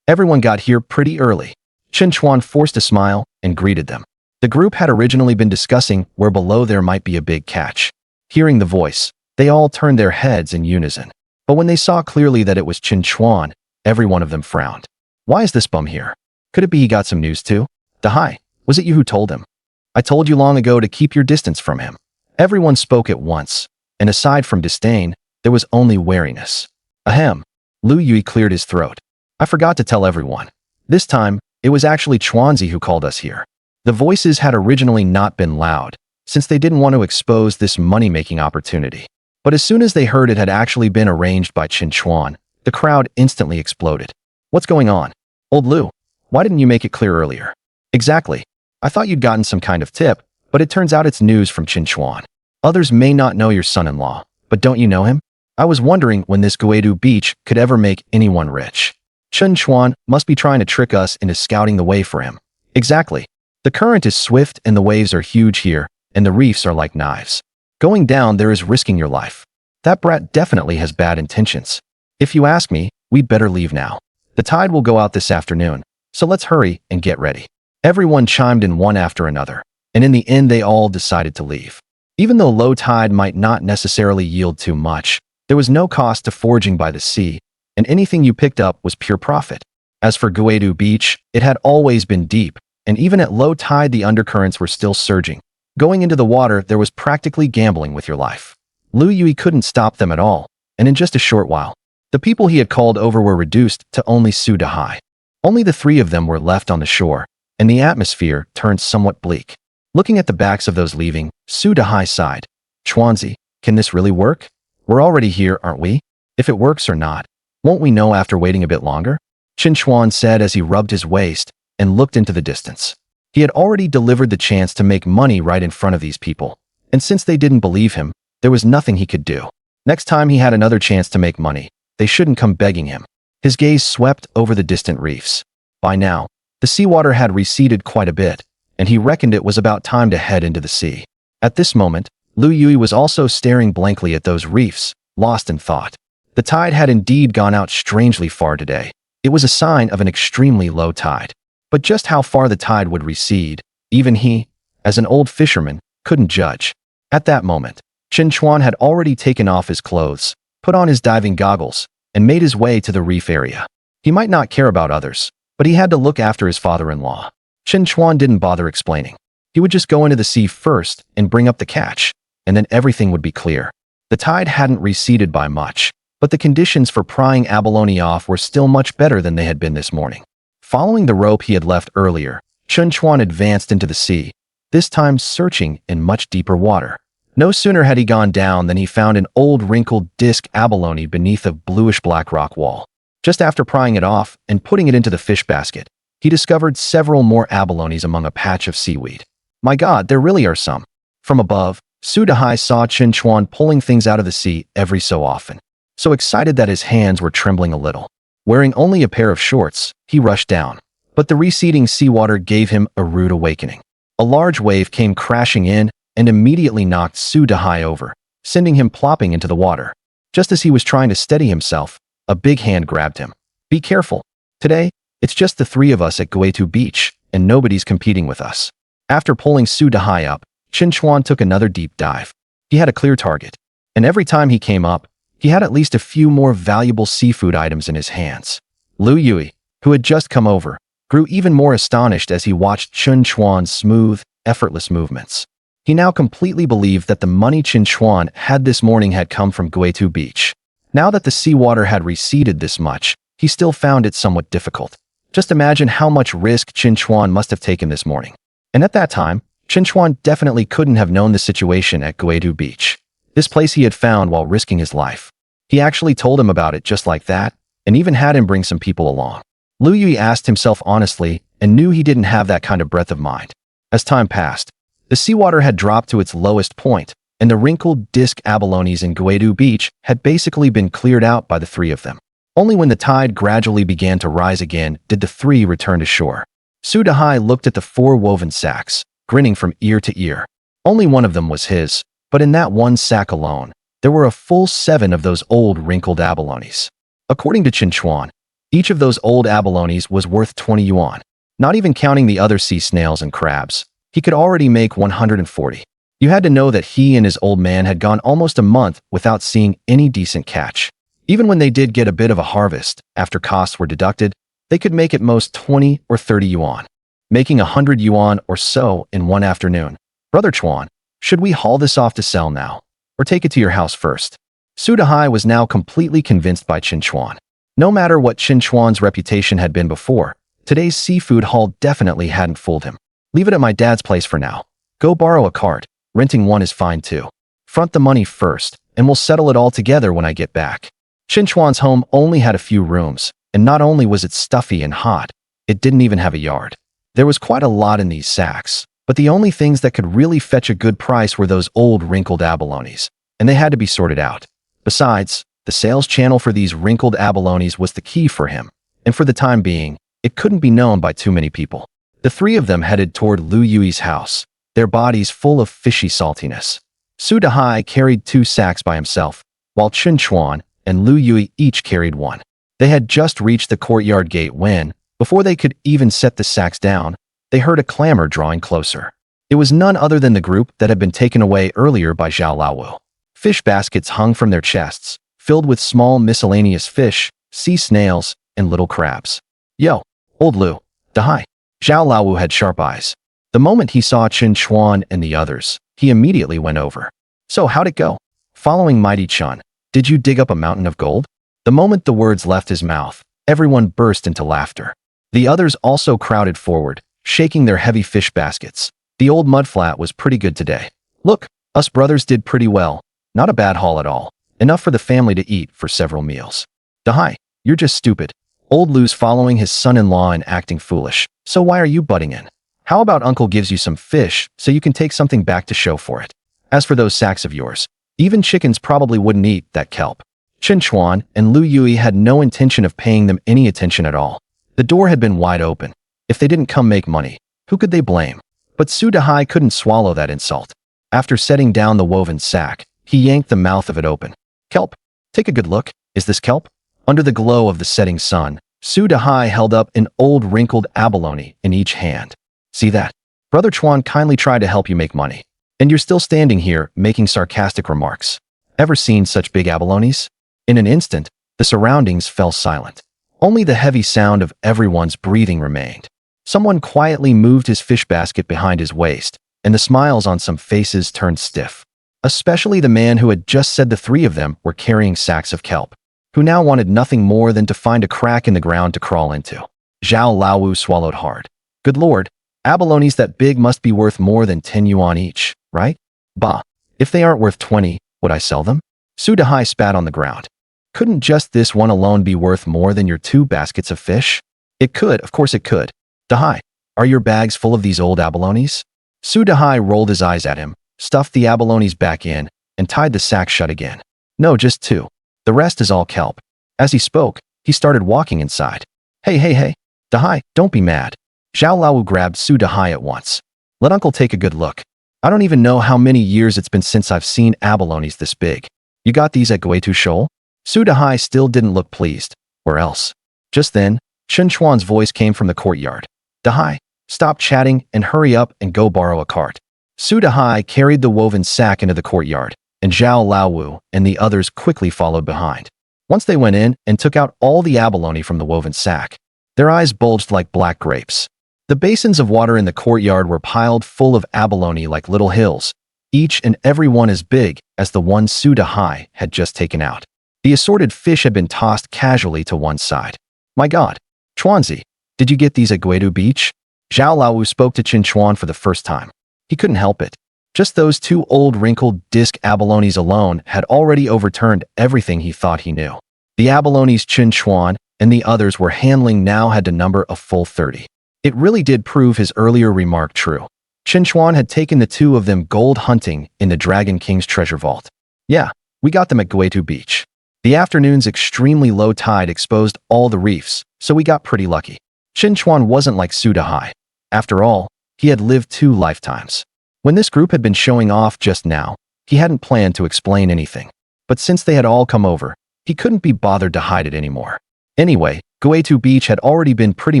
Everyone got here pretty early. Chen Chuan forced a smile and greeted them. The group had originally been discussing where below there might be a big catch. Hearing the voice, they all turned their heads in unison. But when they saw clearly that it was Chen Chuan, every one of them frowned. Why is this bum here? Could it be he got some news too? Dehai, was it you who told him? I told you long ago to keep your distance from him. Everyone spoke at once, and aside from disdain, there was only wariness. Ahem. Lu Yui cleared his throat. I forgot to tell everyone. This time, it was actually Chuanzi who called us here. The voices had originally not been loud, since they didn't want to expose this money-making opportunity. But as soon as they heard it had actually been arranged by Chen Chuan, the crowd instantly exploded. What's going on? Old Lu, why didn't you make it clear earlier? Exactly. I thought you'd gotten some kind of tip, but it turns out it's news from Chen Chuan. Others may not know your son-in-law, but don't you know him? I was wondering when this Guitu Beach could ever make anyone rich. Chen Chuan must be trying to trick us into scouting the way for him. Exactly. The current is swift and the waves are huge here, and the reefs are like knives. Going down there is risking your life. That brat definitely has bad intentions. If you ask me, we'd better leave now. The tide will go out this afternoon, so let's hurry and get ready. Everyone chimed in one after another, and in the end they all decided to leave. Even though low tide might not necessarily yield too much, there was no cost to foraging by the sea, and anything you picked up was pure profit. As for Guitu Beach, it had always been deep, and even at low tide the undercurrents were still surging. Going into the water, there was practically gambling with your life. Lu Yui couldn't stop them at all, and in just a short while, the people he had called over were reduced to only Su Dehai. Only the three of them were left on the shore, and the atmosphere turned somewhat bleak. Looking at the backs of those leaving, Su Dehai sighed. Chuanzi, can this really work? We're already here, aren't we? If it works or not, won't we know after waiting a bit longer? Chen Chuan said as he rubbed his waist and looked into the distance. He had already delivered the chance to make money right in front of these people, and since they didn't believe him, there was nothing he could do. Next time he had another chance to make money, they shouldn't come begging him. His gaze swept over the distant reefs. By now, the seawater had receded quite a bit, and he reckoned it was about time to head into the sea. At this moment, Lu Yui was also staring blankly at those reefs, lost in thought. The tide had indeed gone out strangely far today. It was a sign of an extremely low tide. But just how far the tide would recede, even he, as an old fisherman, couldn't judge. At that moment, Chen Chuan had already taken off his clothes, put on his diving goggles, and made his way to the reef area. He might not care about others, but he had to look after his father-in-law. Chen Chuan didn't bother explaining. He would just go into the sea first and bring up the catch, and then everything would be clear. The tide hadn't receded by much, but the conditions for prying abalone off were still much better than they had been this morning. Following the rope he had left earlier, Chen Chuan advanced into the sea, this time searching in much deeper water. No sooner had he gone down than he found an old wrinkled disc abalone beneath a bluish-black rock wall. Just after prying it off and putting it into the fish basket, he discovered several more abalones among a patch of seaweed. My God, there really are some. From above, Su Dehai saw Chen Chuan pulling things out of the sea every so often, so excited that his hands were trembling a little. Wearing only a pair of shorts, he rushed down, but the receding seawater gave him a rude awakening. A large wave came crashing in and immediately knocked Su Dehai over, sending him plopping into the water. Just as he was trying to steady himself, a big hand grabbed him. Be careful. Today, it's just the three of us at Guitu Beach, and nobody's competing with us. After pulling Su Dahai up, Chen Chuan took another deep dive. He had a clear target, and every time he came up, he had at least a few more valuable seafood items in his hands. Lu Yui, who had just come over, grew even more astonished as he watched Chen Chuan's smooth, effortless movements. He now completely believed that the money Chen Chuan had this morning had come from Guitu Beach. Now that the seawater had receded this much, he still found it somewhat difficult. Just imagine how much risk Chen Chuan must have taken this morning. And at that time, Chen Chuan definitely couldn't have known the situation at Guitu Beach. This place he had found while risking his life. He actually told him about it just like that, and even had him bring some people along. Lu Yui asked himself honestly and knew he didn't have that kind of breadth of mind. As time passed, the seawater had dropped to its lowest point, and the wrinkled disc abalones in Guitu Beach had basically been cleared out by the three of them. Only when the tide gradually began to rise again did the three return to shore. Su Dahai looked at the four woven sacks, grinning from ear to ear. Only one of them was his, but in that one sack alone, there were a full 7 of those old wrinkled abalones. According to Chen Chuan, each of those old abalones was worth 20 yuan. Not even counting the other sea snails and crabs, he could already make 140. You had to know that he and his old man had gone almost a month without seeing any decent catch. Even when they did get a bit of a harvest, after costs were deducted, they could make at most 20 or 30 yuan, making 100 yuan or so in one afternoon. Brother Chuan, should we haul this off to sell now, or take it to your house first? Su Dahai was now completely convinced by Chen Chuan. No matter what Chen Chuan's reputation had been before, today's seafood haul definitely hadn't fooled him. Leave it at my dad's place for now. Go borrow a cart. Renting one is fine too. Front the money first, and we'll settle it all together when I get back. Chen Chuan's home only had a few rooms, and not only was it stuffy and hot, it didn't even have a yard. There was quite a lot in these sacks, but the only things that could really fetch a good price were those old wrinkled abalones, and they had to be sorted out. Besides, the sales channel for these wrinkled abalones was the key for him, and for the time being, it couldn't be known by too many people. The three of them headed toward Lu Yui's house, their bodies full of fishy saltiness. Su Dahai carried 2 sacks by himself, while Chen Chuan and Lu Yui each carried 1. They had just reached the courtyard gate when, before they could even set the sacks down, they heard a clamor drawing closer. It was none other than the group that had been taken away earlier by Zhao Laowu. Fish baskets hung from their chests, filled with small miscellaneous fish, sea snails, and little crabs. Yo, old Lu Dahai. Zhao Laowu had sharp eyes. The moment he saw Chen Chuan and the others, he immediately went over. So how'd it go? Following Mighty Chun, did you dig up a mountain of gold? The moment the words left his mouth, everyone burst into laughter. The others also crowded forward, shaking their heavy fish baskets. The old mudflat was pretty good today. Look, us brothers did pretty well. Not a bad haul at all. Enough for the family to eat for several meals. Dahai, you're just stupid. Old Lu's following his son-in-law and acting foolish. So why are you butting in? How about uncle gives you some fish so you can take something back to show for it? As for those sacks of yours, even chickens probably wouldn't eat that kelp. Chen Chuan and Lu Yui had no intention of paying them any attention at all. The door had been wide open. If they didn't come make money, who could they blame? But Su Dahai couldn't swallow that insult. After setting down the woven sack, he yanked the mouth of it open. Kelp. Take a good look. Is this kelp? Under the glow of the setting sun, Su Dahai held up an old wrinkled abalone in each hand. See that? Brother Chuan kindly tried to help you make money. And you're still standing here making sarcastic remarks. Ever seen such big abalones? In an instant, the surroundings fell silent. Only the heavy sound of everyone's breathing remained. Someone quietly moved his fish basket behind his waist, and the smiles on some faces turned stiff. Especially the man who had just said the three of them were carrying sacks of kelp, who now wanted nothing more than to find a crack in the ground to crawl into. Zhao Laowu swallowed hard. Good lord, abalones that big must be worth more than 10 yuan each, right? Bah, if they aren't worth 20, would I sell them? Su Dahai spat on the ground. Couldn't just this one alone be worth more than your 2 baskets of fish? It could, of course it could. Dahai, are your bags full of these old abalones? Su Dahai rolled his eyes at him, stuffed the abalones back in, and tied the sack shut again. No, just 2. The rest is all kelp. As he spoke, he started walking inside. Hey. Dahai, don't be mad. Zhao Laowu grabbed Su Dahai at once. Let uncle take a good look. I don't even know how many years it's been since I've seen abalones this big. You got these at Guitu Shoal? Su Dahai still didn't look pleased. Where else? Just then, Chen Chuan's voice came from the courtyard. Dahai, stop chatting and hurry up and go borrow a cart. Su Dahai carried the woven sack into the courtyard, and Zhao Laowu and the others quickly followed behind. Once they went in and took out all the abalone from the woven sack, their eyes bulged like black grapes. The basins of water in the courtyard were piled full of abalone like little hills, each and every one as big as the one Su Dahai had just taken out. The assorted fish had been tossed casually to one side. My God, Chuanzi, did you get these at Guidu Beach? Zhao Laowu spoke to Chen Chuan for the first time. He couldn't help it. Just those two old wrinkled disc abalones alone had already overturned everything he thought he knew. The abalones Chen Chuan and the others were handling now had to number a full 30. It really did prove his earlier remark true. Chen Chuan had taken the two of them gold hunting in the Dragon King's treasure vault. Yeah, we got them at Guitu Beach. The afternoon's extremely low tide exposed all the reefs, so we got pretty lucky. Chen Chuan wasn't like Su Dahai. After all, he had lived 2 lifetimes. When this group had been showing off just now, he hadn't planned to explain anything. But since they had all come over, he couldn't be bothered to hide it anymore. Anyway, Guitu Beach had already been pretty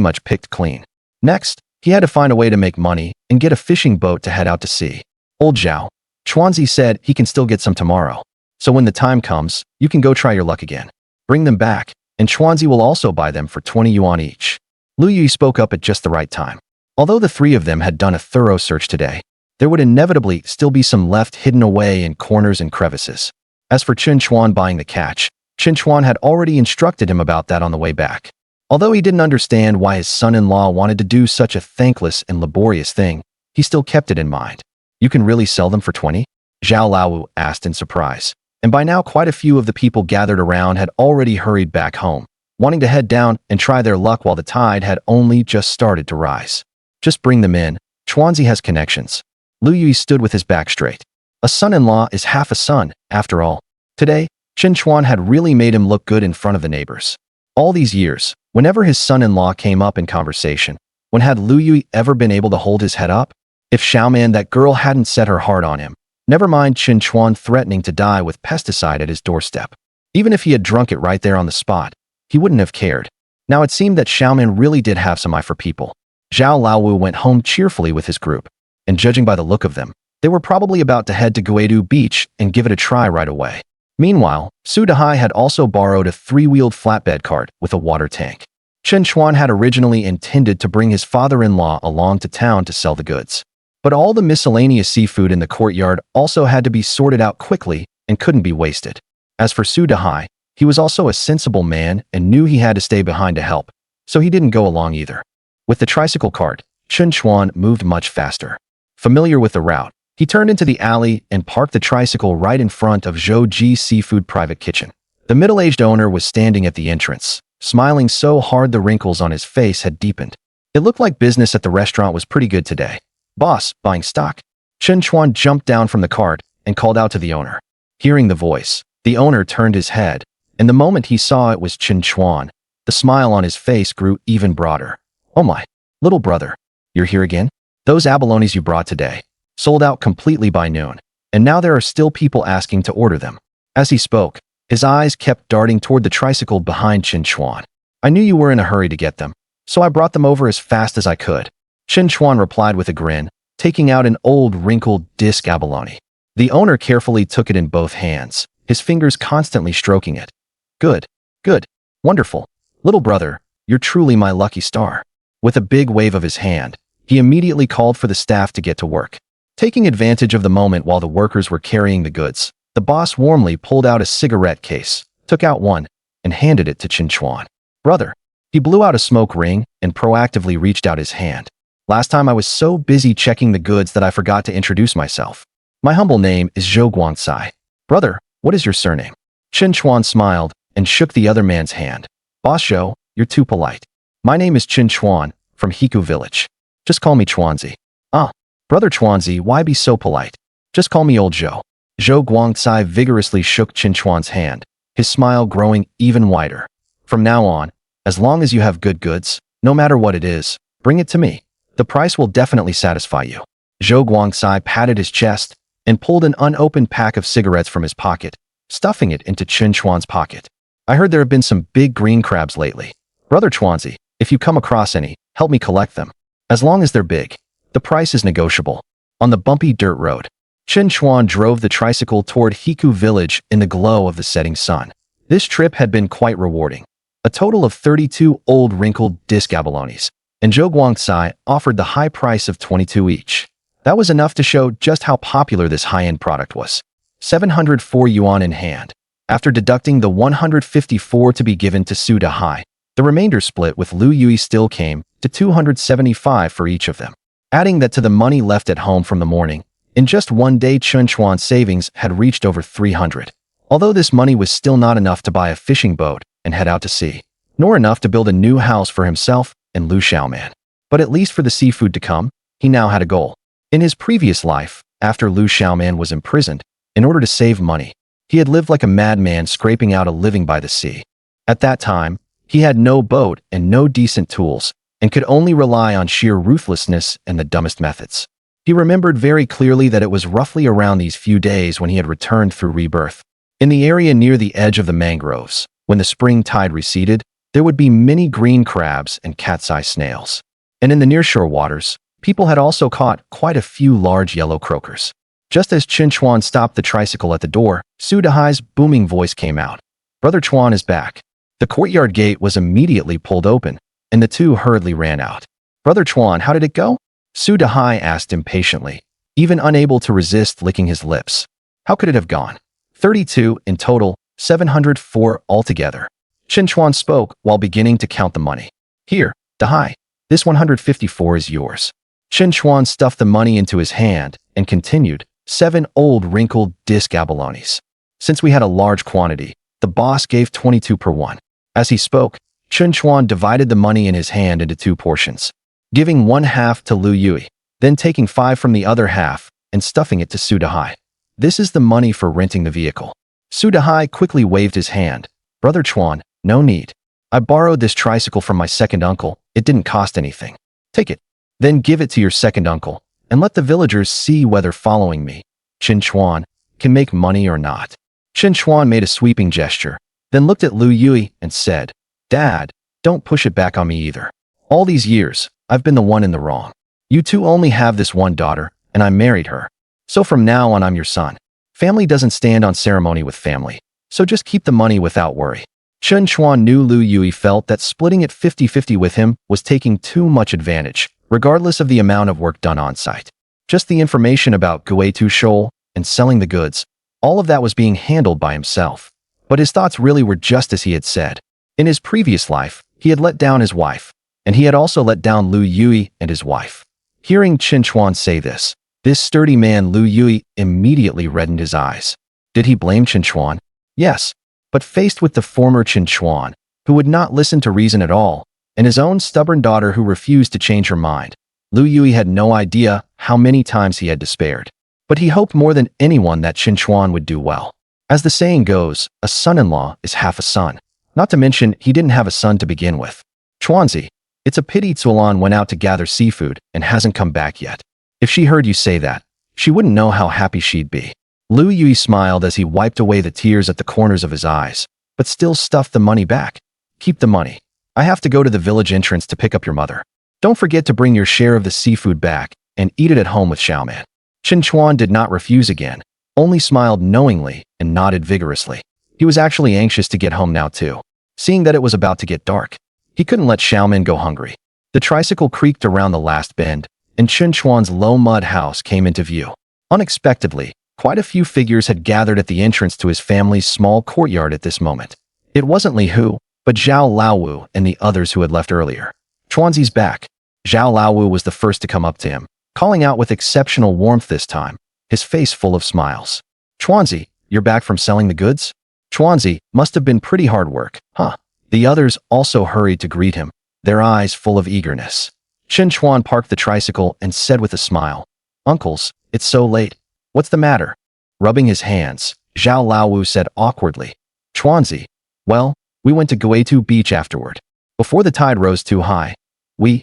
much picked clean. Next, he had to find a way to make money and get a fishing boat to head out to sea. Old Zhao, Chuanzi said he can still get some tomorrow. So when the time comes, you can go try your luck again. Bring them back, and Chuanzi will also buy them for 20 yuan each. Lu Yui spoke up at just the right time. Although the 3 of them had done a thorough search today, there would inevitably still be some left hidden away in corners and crevices. As for Chen Chuan buying the catch, Chen Chuan had already instructed him about that on the way back. Although he didn't understand why his son-in-law wanted to do such a thankless and laborious thing, he still kept it in mind. You can really sell them for 20? Zhao Laowu asked in surprise. And by now quite a few of the people gathered around had already hurried back home, wanting to head down and try their luck while the tide had only just started to rise. Just bring them in. Chuanzi has connections. Lu Yui stood with his back straight. A son-in-law is half a son, after all. Today, Chen Chuan had really made him look good in front of the neighbors. All these years, whenever his son-in-law came up in conversation, when had Lu Yui ever been able to hold his head up? If Xiaoman, that girl, hadn't set her heart on him, never mind Chen Chuan threatening to die with pesticide at his doorstep. Even if he had drunk it right there on the spot, he wouldn't have cared. Now it seemed that Xiaoman really did have some eye for people. Zhao Laowu went home cheerfully with his group, and judging by the look of them, they were probably about to head to Guidu Beach and give it a try right away. Meanwhile, Su Dahai had also borrowed a 3-wheeled flatbed cart with a water tank. Chen Chuan had originally intended to bring his father-in-law along to town to sell the goods. But all the miscellaneous seafood in the courtyard also had to be sorted out quickly and couldn't be wasted. As for Su Dahai, he was also a sensible man and knew he had to stay behind to help, so he didn't go along either. With the tricycle cart, Chen Chuan moved much faster. Familiar with the route, he turned into the alley and parked the tricycle right in front of Zhou Ji's seafood private kitchen. The middle-aged owner was standing at the entrance, smiling so hard the wrinkles on his face had deepened. It looked like business at the restaurant was pretty good today. Boss, buying stock? Chen Chuan jumped down from the cart and called out to the owner. Hearing the voice, the owner turned his head, and the moment he saw it was Chen Chuan, the smile on his face grew even broader. Oh my, little brother, you're here again? Those abalones you brought today sold out completely by noon, and now there are still people asking to order them. As he spoke, his eyes kept darting toward the tricycle behind Chen Chuan. I knew you were in a hurry to get them, so I brought them over as fast as I could. Chen Chuan replied with a grin, taking out an old wrinkled disc abalone. The owner carefully took it in both hands, his fingers constantly stroking it. Good, good, wonderful. Little brother, you're truly my lucky star. With a big wave of his hand, he immediately called for the staff to get to work. Taking advantage of the moment while the workers were carrying the goods, the boss warmly pulled out a cigarette case, took out one, and handed it to Chen Chuan. Brother. He blew out a smoke ring and proactively reached out his hand. Last time I was so busy checking the goods that I forgot to introduce myself. My humble name is Zhou Guangcai. Brother, what is your surname? Chen Chuan smiled and shook the other man's hand. Boss Zhou, you're too polite. My name is Chen Chuan, from Hiku Village. Just call me Chuanzi. Ah, Brother Chuanzi, why be so polite? Just call me Old Zhou. Zhou Guangcai vigorously shook Chen Chuan's hand, his smile growing even wider. From now on, as long as you have good goods, no matter what it is, bring it to me. The price will definitely satisfy you. Zhou Guangcai patted his chest and pulled an unopened pack of cigarettes from his pocket, stuffing it into Chen Chuan's pocket. I heard there have been some big green crabs lately. Brother Chuanzi, if you come across any, help me collect them. As long as they're big. The price is negotiable. On the bumpy dirt road, Chen Chuan drove the tricycle toward Hiku village in the glow of the setting sun. This trip had been quite rewarding. A total of 32 old wrinkled disc abalones, and Zhou Guangcai offered the high price of 22 each. That was enough to show just how popular this high-end product was. 704 yuan in hand. After deducting the 154 to be given to Su Dahai, the remainder split with Lu Yui still came to 275 for each of them. Adding that to the money left at home from the morning, in just one day Chen Chuan's savings had reached over 300. Although this money was still not enough to buy a fishing boat and head out to sea, nor enough to build a new house for himself and Lu Xiaoman. But at least for the seafood to come, he now had a goal. In his previous life, after Lu Xiaoman was imprisoned, in order to save money, he had lived like a madman scraping out a living by the sea. At that time, he had no boat and no decent tools, and could only rely on sheer ruthlessness and the dumbest methods. He remembered very clearly that it was roughly around these few days when he had returned through rebirth. In the area near the edge of the mangroves, when the spring tide receded, there would be many green crabs and cat's-eye snails. And in the nearshore waters, people had also caught quite a few large yellow croakers. Just as Chen Chuan stopped the tricycle at the door, Su Dahai's booming voice came out. Brother Chuan is back. The courtyard gate was immediately pulled open, and the two hurriedly ran out. Brother Chuan, how did it go? Su Dahai asked impatiently, even unable to resist licking his lips. How could it have gone? 32 in total, 704 altogether. Chen Chuan spoke while beginning to count the money. Here, Dahai, this 154 is yours. Chen Chuan stuffed the money into his hand and continued, 7 old wrinkled disc abalones. Since we had a large quantity, the boss gave 22 per one. As he spoke, Chen Chuan divided the money in his hand into 2 portions, giving 1/2 to Lu Yui, then taking 5 from the other half and stuffing it to Su Dahai. This is the money for renting the vehicle. Su Dahai quickly waved his hand. Brother Chuan, no need. I borrowed this tricycle from my second uncle. It didn't cost anything. Take it. Then give it to your second uncle, and let the villagers see whether following me, Chen Chuan, can make money or not. Chen Chuan made a sweeping gesture, then looked at Lu Yui and said, Dad, don't push it back on me either. All these years, I've been the one in the wrong. You two only have this one daughter, and I married her. So from now on I'm your son. Family doesn't stand on ceremony with family, so just keep the money without worry. Chen Chuan knew Lu Yui felt that splitting it 50-50 with him was taking too much advantage, regardless of the amount of work done on site. Just the information about Guitu Shoal and selling the goods, all of that was being handled by himself. But his thoughts really were just as he had said. In his previous life, he had let down his wife, and he had also let down Lu Yui and his wife. Hearing Chen Chuan say this sturdy man Lu Yui immediately reddened his eyes. Did he blame Chen Chuan? Yes, but faced with the former Chen Chuan, who would not listen to reason at all, and his own stubborn daughter who refused to change her mind, Lu Yui had no idea how many times he had despaired. But he hoped more than anyone that Chen Chuan would do well. As the saying goes, a son-in-law is half a son. Not to mention, he didn't have a son to begin with. Chuanzi, it's a pity Zuolan went out to gather seafood and hasn't come back yet. If she heard you say that, she wouldn't know how happy she'd be. Lu Yui smiled as he wiped away the tears at the corners of his eyes, but still stuffed the money back. Keep the money. I have to go to the village entrance to pick up your mother. Don't forget to bring your share of the seafood back and eat it at home with Xiaoman. Chen Chuan did not refuse again, only smiled knowingly and nodded vigorously. He was actually anxious to get home now too, seeing that it was about to get dark. He couldn't let Xiaoman go hungry. The tricycle creaked around the last bend, and Chen Chuan's low mud house came into view. Unexpectedly, quite a few figures had gathered at the entrance to his family's small courtyard at this moment. It wasn't Li Hu, but Zhao Laowu and the others who had left earlier. Chuanzi's back. Zhao Laowu was the first to come up to him, calling out with exceptional warmth this time, his face full of smiles. Chuanzi, you're back from selling the goods? Chuanzi, must have been pretty hard work, huh? The others also hurried to greet him, their eyes full of eagerness. Chen Chuan parked the tricycle and said with a smile, Uncles, it's so late. What's the matter? Rubbing his hands, Zhao Laowu said awkwardly. Chuanzi, well, we went to Guitu Beach afterward. Before the tide rose too high, we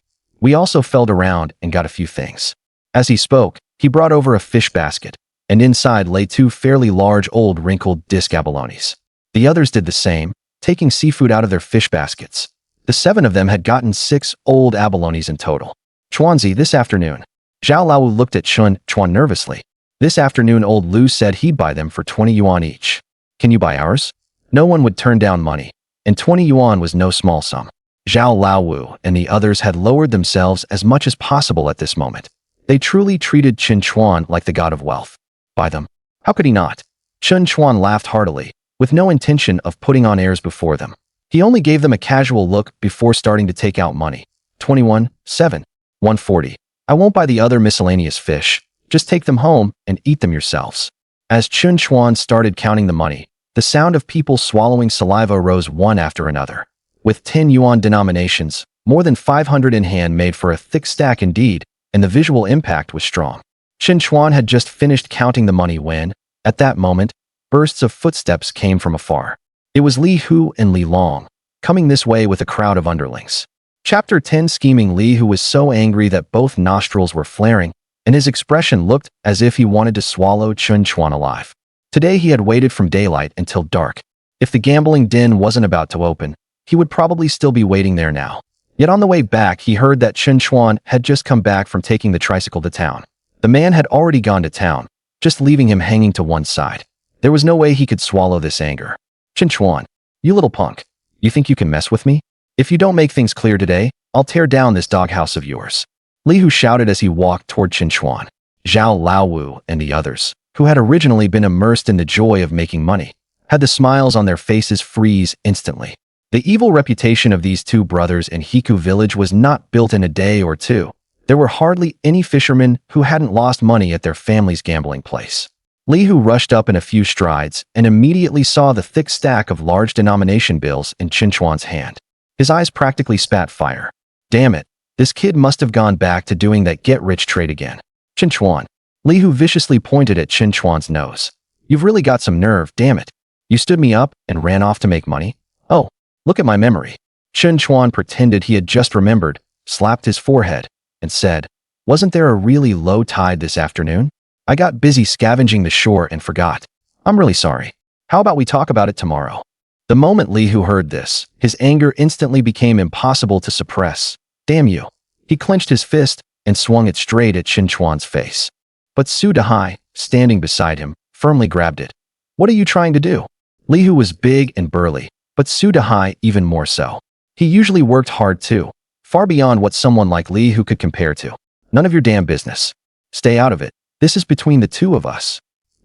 also felled around and got a few things. As he spoke, he brought over a fish basket, and inside lay two fairly large old wrinkled disc abalones. The others did the same, taking seafood out of their fish baskets. The 7 of them had gotten 6 old abalones in total. Chuanzi, this afternoon. Zhao Laowu looked at Chen Chuan nervously. This afternoon old Lu said he'd buy them for 20 yuan each. Can you buy ours? No one would turn down money, and 20 yuan was no small sum. Zhao Laowu and the others had lowered themselves as much as possible at this moment. They truly treated Chen Chuan like the god of wealth. Buy them? How could he not? Chen Chuan laughed heartily, with no intention of putting on airs before them. He only gave them a casual look before starting to take out money. 21, 7, 140. I won't buy the other miscellaneous fish. Just take them home and eat them yourselves. As Chen Chuan started counting the money, the sound of people swallowing saliva rose one after another. With 10 yuan denominations, more than 500 in hand made for a thick stack indeed, and the visual impact was strong. Chen Chuan had just finished counting the money when, at that moment, bursts of footsteps came from afar. It was Li Hu and Li Long, coming this way with a crowd of underlings. Chapter 10. Scheming Li Hu was so angry that both nostrils were flaring, and his expression looked as if he wanted to swallow Chen Chuan alive. Today he had waited from daylight until dark. If the gambling den wasn't about to open, he would probably still be waiting there now. Yet on the way back he heard that Chen Chuan had just come back from taking the tricycle to town. The man had already gone to town, just leaving him hanging to one side. There was no way he could swallow this anger. Chen Chuan, you little punk. You think you can mess with me? If you don't make things clear today, I'll tear down this doghouse of yours. Li Hu shouted as he walked toward Chen Chuan. Zhao Laowu and the others, who had originally been immersed in the joy of making money, had the smiles on their faces freeze instantly. The evil reputation of these two brothers in Hiku village was not built in a day or two. There were hardly any fishermen who hadn't lost money at their family's gambling place. Li Hu rushed up in a few strides and immediately saw the thick stack of large denomination bills in Chen Chuan's hand. His eyes practically spat fire. Damn it, this kid must have gone back to doing that get-rich trade again. Chen Chuan. Li Hu viciously pointed at Chen Chuan's nose. You've really got some nerve, damn it. You stood me up and ran off to make money? Oh, look at my memory. Chen Chuan pretended he had just remembered, slapped his forehead, and said, wasn't there a really low tide this afternoon? I got busy scavenging the shore and forgot. I'm really sorry. How about we talk about it tomorrow? The moment Li Hu heard this, his anger instantly became impossible to suppress. Damn you. He clenched his fist and swung it straight at Chen Chuan's face. But Su Dehai, standing beside him, firmly grabbed it. What are you trying to do? Li Hu was big and burly, but Su Dehai even more so. He usually worked hard too, far beyond what someone like Li Hu could compare to. None of your damn business. Stay out of it. This is between the two of us.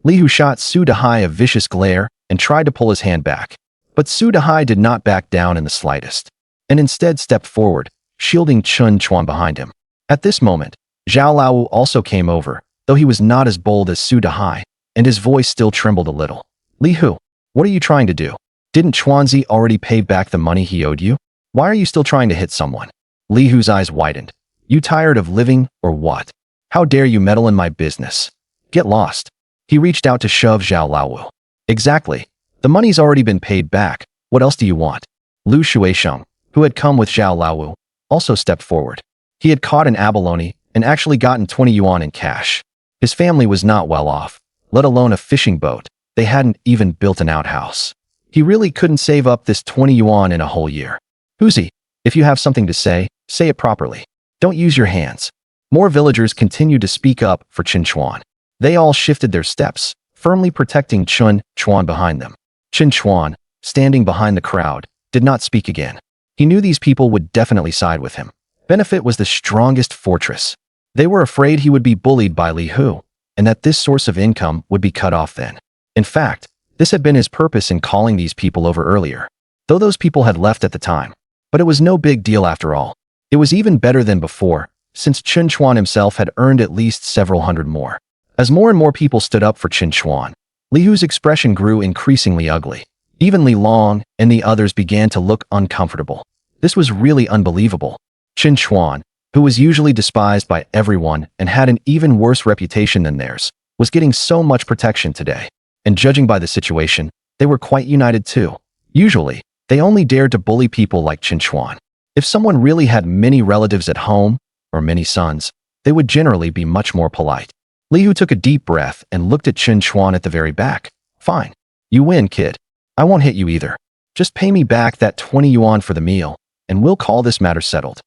Li Hu shot Su Dehai a vicious glare and tried to pull his hand back. But Su Dehai did not back down in the slightest, and instead stepped forward, shielding Chen Chuan behind him. At this moment, Zhao Laowu also came over, though he was not as bold as Su Dehai, and his voice still trembled a little. Li Hu, what are you trying to do? Didn't Chuanzi already pay back the money he owed you? Why are you still trying to hit someone? Li Hu's eyes widened. You tired of living, or what? How dare you meddle in my business? Get lost. He reached out to shove Zhao Laowu. Exactly. The money's already been paid back. What else do you want? Lu Shuisheng, who had come with Zhao Laowu, also stepped forward. He had caught an abalone and actually gotten 20 yuan in cash. His family was not well off, let alone a fishing boat. They hadn't even built an outhouse. He really couldn't save up this 20 yuan in a whole year. Huzi, if you have something to say it properly. Don't use your hands. More villagers continued to speak up for Chen Chuan. They all shifted their steps, firmly protecting Chen Chuan behind them. Chen Chuan, standing behind the crowd, did not speak again. He knew these people would definitely side with him. Benefit was the strongest fortress. They were afraid he would be bullied by Li Hu, and that this source of income would be cut off then. In fact, this had been his purpose in calling these people over earlier, though those people had left at the time. But it was no big deal after all. It was even better than before, since Chen Chuan himself had earned at least several hundred more. As more and more people stood up for Chen Chuan, Li Hu's expression grew increasingly ugly. Even Li Long and the others began to look uncomfortable. This was really unbelievable. Chen Chuan, who was usually despised by everyone and had an even worse reputation than theirs, was getting so much protection today. And judging by the situation, they were quite united too. Usually, they only dared to bully people like Chen Chuan. If someone really had many relatives at home, or many sons, they would generally be much more polite. Li Hu took a deep breath and looked at Chen Chuan at the very back. Fine. You win, kid. I won't hit you either. Just pay me back that 20 yuan for the meal, and we'll call this matter settled.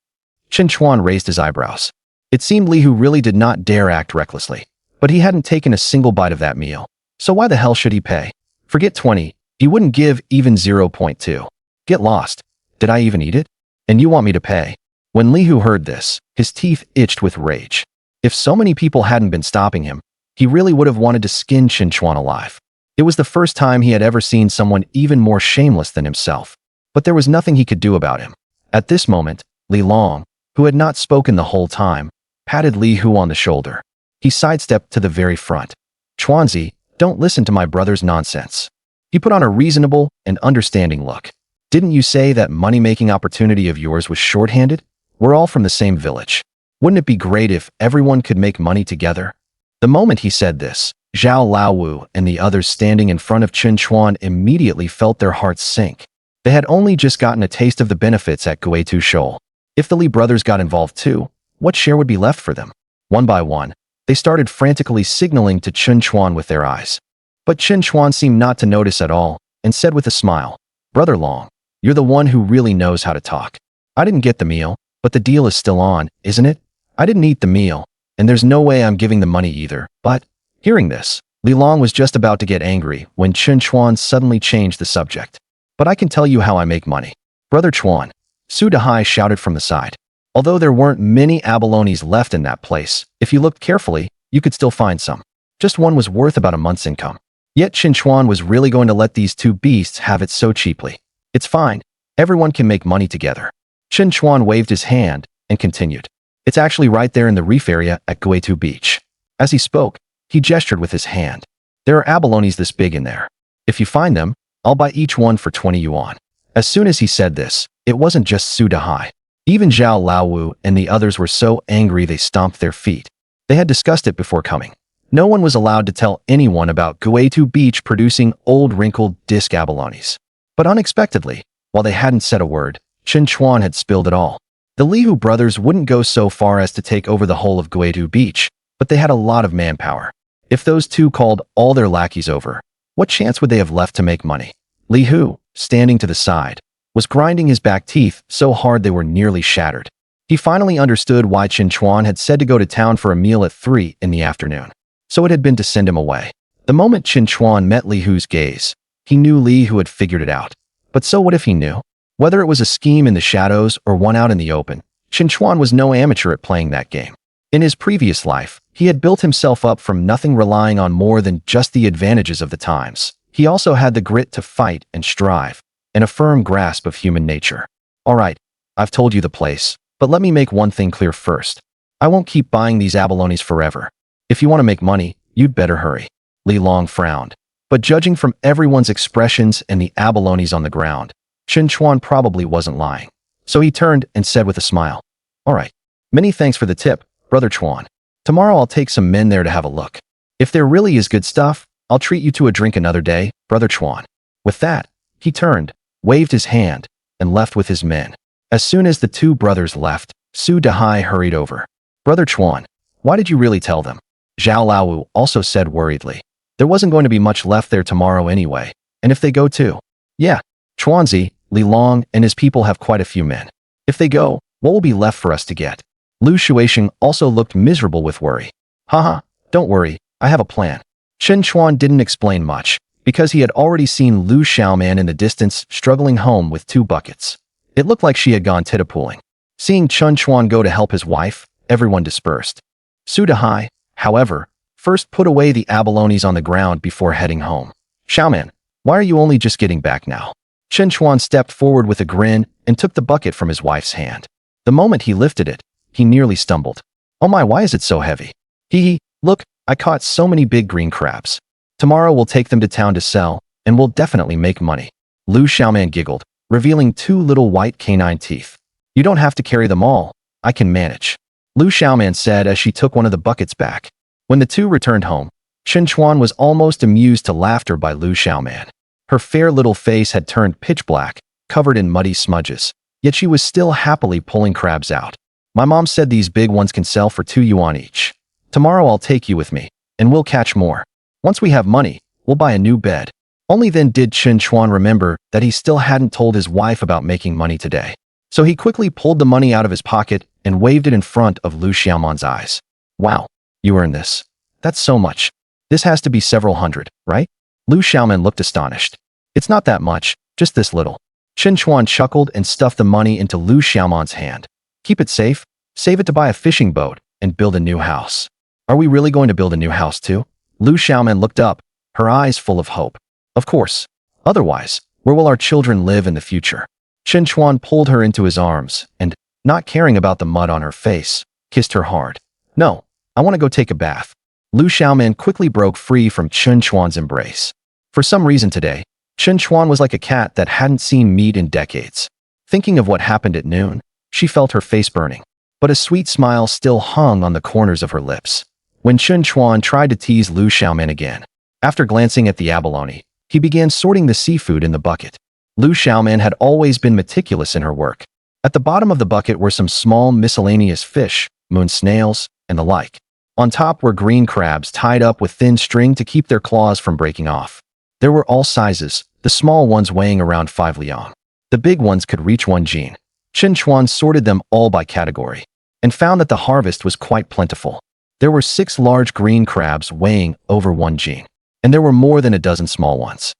Chen Chuan raised his eyebrows. It seemed Li Hu really did not dare act recklessly, but he hadn't taken a single bite of that meal. So why the hell should he pay? Forget 20. He wouldn't give even 0.2. Get lost. Did I even eat it? And you want me to pay? When Li Hu heard this, his teeth itched with rage. If so many people hadn't been stopping him, he really would have wanted to skin Chen Chuan alive. It was the first time he had ever seen someone even more shameless than himself. But there was nothing he could do about him. At this moment, Li Long, who had not spoken the whole time, patted Li Hu on the shoulder. He sidestepped to the very front. Chuanzi, don't listen to my brother's nonsense. He put on a reasonable and understanding look. Didn't you say that money-making opportunity of yours was shorthanded? We're all from the same village. Wouldn't it be great if everyone could make money together? The moment he said this, Zhao Laowu and the others standing in front of Chen Chuan immediately felt their hearts sink. They had only just gotten a taste of the benefits at Guitu Shoal. If the Li brothers got involved too, what share would be left for them? One by one, they started frantically signaling to Chen Chuan with their eyes. But Chen Chuan seemed not to notice at all and said with a smile, Brother Long, you're the one who really knows how to talk. I didn't get the meal, but the deal is still on, isn't it? I didn't eat the meal, and there's no way I'm giving the money either, but, hearing this, Li Long was just about to get angry when Chen Chuan suddenly changed the subject. But I can tell you how I make money. Brother Chuan, Su Dehai shouted from the side. Although there weren't many abalones left in that place, if you looked carefully, you could still find some. Just one was worth about a month's income. Yet Chen Chuan was really going to let these two beasts have it so cheaply. It's fine. Everyone can make money together. Chen Chuan waved his hand and continued. It's actually right there in the reef area at Guitu Beach. As he spoke, he gestured with his hand. There are abalones this big in there. If you find them, I'll buy each one for 20 yuan. As soon as he said this, it wasn't just Su Dehai. Even Zhao Laowu and the others were so angry they stomped their feet. They had discussed it before coming. No one was allowed to tell anyone about Guitu Beach producing old wrinkled disc abalones. But unexpectedly, while they hadn't said a word, Chen Chuan had spilled it all. The Li Hu brothers wouldn't go so far as to take over the whole of Guitu Beach, but they had a lot of manpower. If those two called all their lackeys over, what chance would they have left to make money? Li Hu, standing to the side, was grinding his back teeth so hard they were nearly shattered. He finally understood why Chen Chuan had said to go to town for a meal at 3 in the afternoon. So it had been to send him away. The moment Chen Chuan met Li Hu's gaze, he knew Li Hu had figured it out. But so what if he knew? Whether it was a scheme in the shadows or one out in the open, Chen Chuan was no amateur at playing that game. In his previous life, he had built himself up from nothing, relying on more than just the advantages of the times. He also had the grit to fight and strive, and a firm grasp of human nature. All right, I've told you the place, but let me make one thing clear first. I won't keep buying these abalones forever. If you want to make money, you'd better hurry. Li Long frowned. But judging from everyone's expressions and the abalones on the ground, Chen Chuan probably wasn't lying. So he turned and said with a smile, All right, many thanks for the tip, Brother Chuan. Tomorrow I'll take some men there to have a look. If there really is good stuff, I'll treat you to a drink another day, Brother Chuan. With that, he turned, waved his hand, and left with his men. As soon as the two brothers left, Su Dehai hurried over. Brother Chuan, why did you really tell them? Zhao Laowu also said worriedly. There wasn't going to be much left there tomorrow anyway, and if they go too. Yeah, Chuanzi, Li Long and his people have quite a few men. If they go, what will be left for us to get? Lu Shuixing also looked miserable with worry. Haha, don't worry, I have a plan. Chen Chuan didn't explain much, because he had already seen Lu Xiaoman in the distance struggling home with 2 buckets. It looked like she had gone titapooling. Seeing Chen Chuan go to help his wife, everyone dispersed. Su Dehai, however, first put away the abalones on the ground before heading home. Xiaoman, why are you only just getting back now? Chen Chuan stepped forward with a grin and took the bucket from his wife's hand. The moment he lifted it, he nearly stumbled. Oh my, why is it so heavy? Hee, look, I caught so many big green crabs. Tomorrow we'll take them to town to sell, and we'll definitely make money. Lu Xiaoman giggled, revealing 2 little white canine teeth. You don't have to carry them all, I can manage. Lu Xiaoman said as she took one of the buckets back. When the two returned home, Chen Chuan was almost amused to laughter by Lu Xiaoman. Her fair little face had turned pitch black, covered in muddy smudges, yet she was still happily pulling crabs out. My mom said these big ones can sell for 2 yuan each. Tomorrow I'll take you with me, and we'll catch more. Once we have money, we'll buy a new bed. Only then did Chen Chuan remember that he still hadn't told his wife about making money today. So he quickly pulled the money out of his pocket and waved it in front of Lu Xiaoman's eyes. Wow, you earned this. That's so much. This has to be several hundred, right? Lu Xiaoman looked astonished. It's not that much, just this little. Chen Chuan chuckled and stuffed the money into Lu Xiaoman's hand. Keep it safe, save it to buy a fishing boat, and build a new house. Are we really going to build a new house too? Lu Xiaoman looked up, her eyes full of hope. Of course. Otherwise, where will our children live in the future? Chen Chuan pulled her into his arms and, not caring about the mud on her face, kissed her hard. No, I want to go take a bath. Lu Xiaoman quickly broke free from Chen Chuan's embrace. For some reason today, Chen Chuan was like a cat that hadn't seen meat in decades. Thinking of what happened at noon, she felt her face burning, but a sweet smile still hung on the corners of her lips. When Chen Chuan tried to tease Lu Xiaoman again, after glancing at the abalone, he began sorting the seafood in the bucket. Lu Xiaoman had always been meticulous in her work. At the bottom of the bucket were some small miscellaneous fish, moon snails, and the like. On top were green crabs tied up with thin string to keep their claws from breaking off. There were all sizes, the small ones weighing around 5 liang. The big ones could reach 1 jin. Chen Chuan sorted them all by category, and found that the harvest was quite plentiful. There were 6 large green crabs weighing over 1 jin, and there were more than a dozen small ones.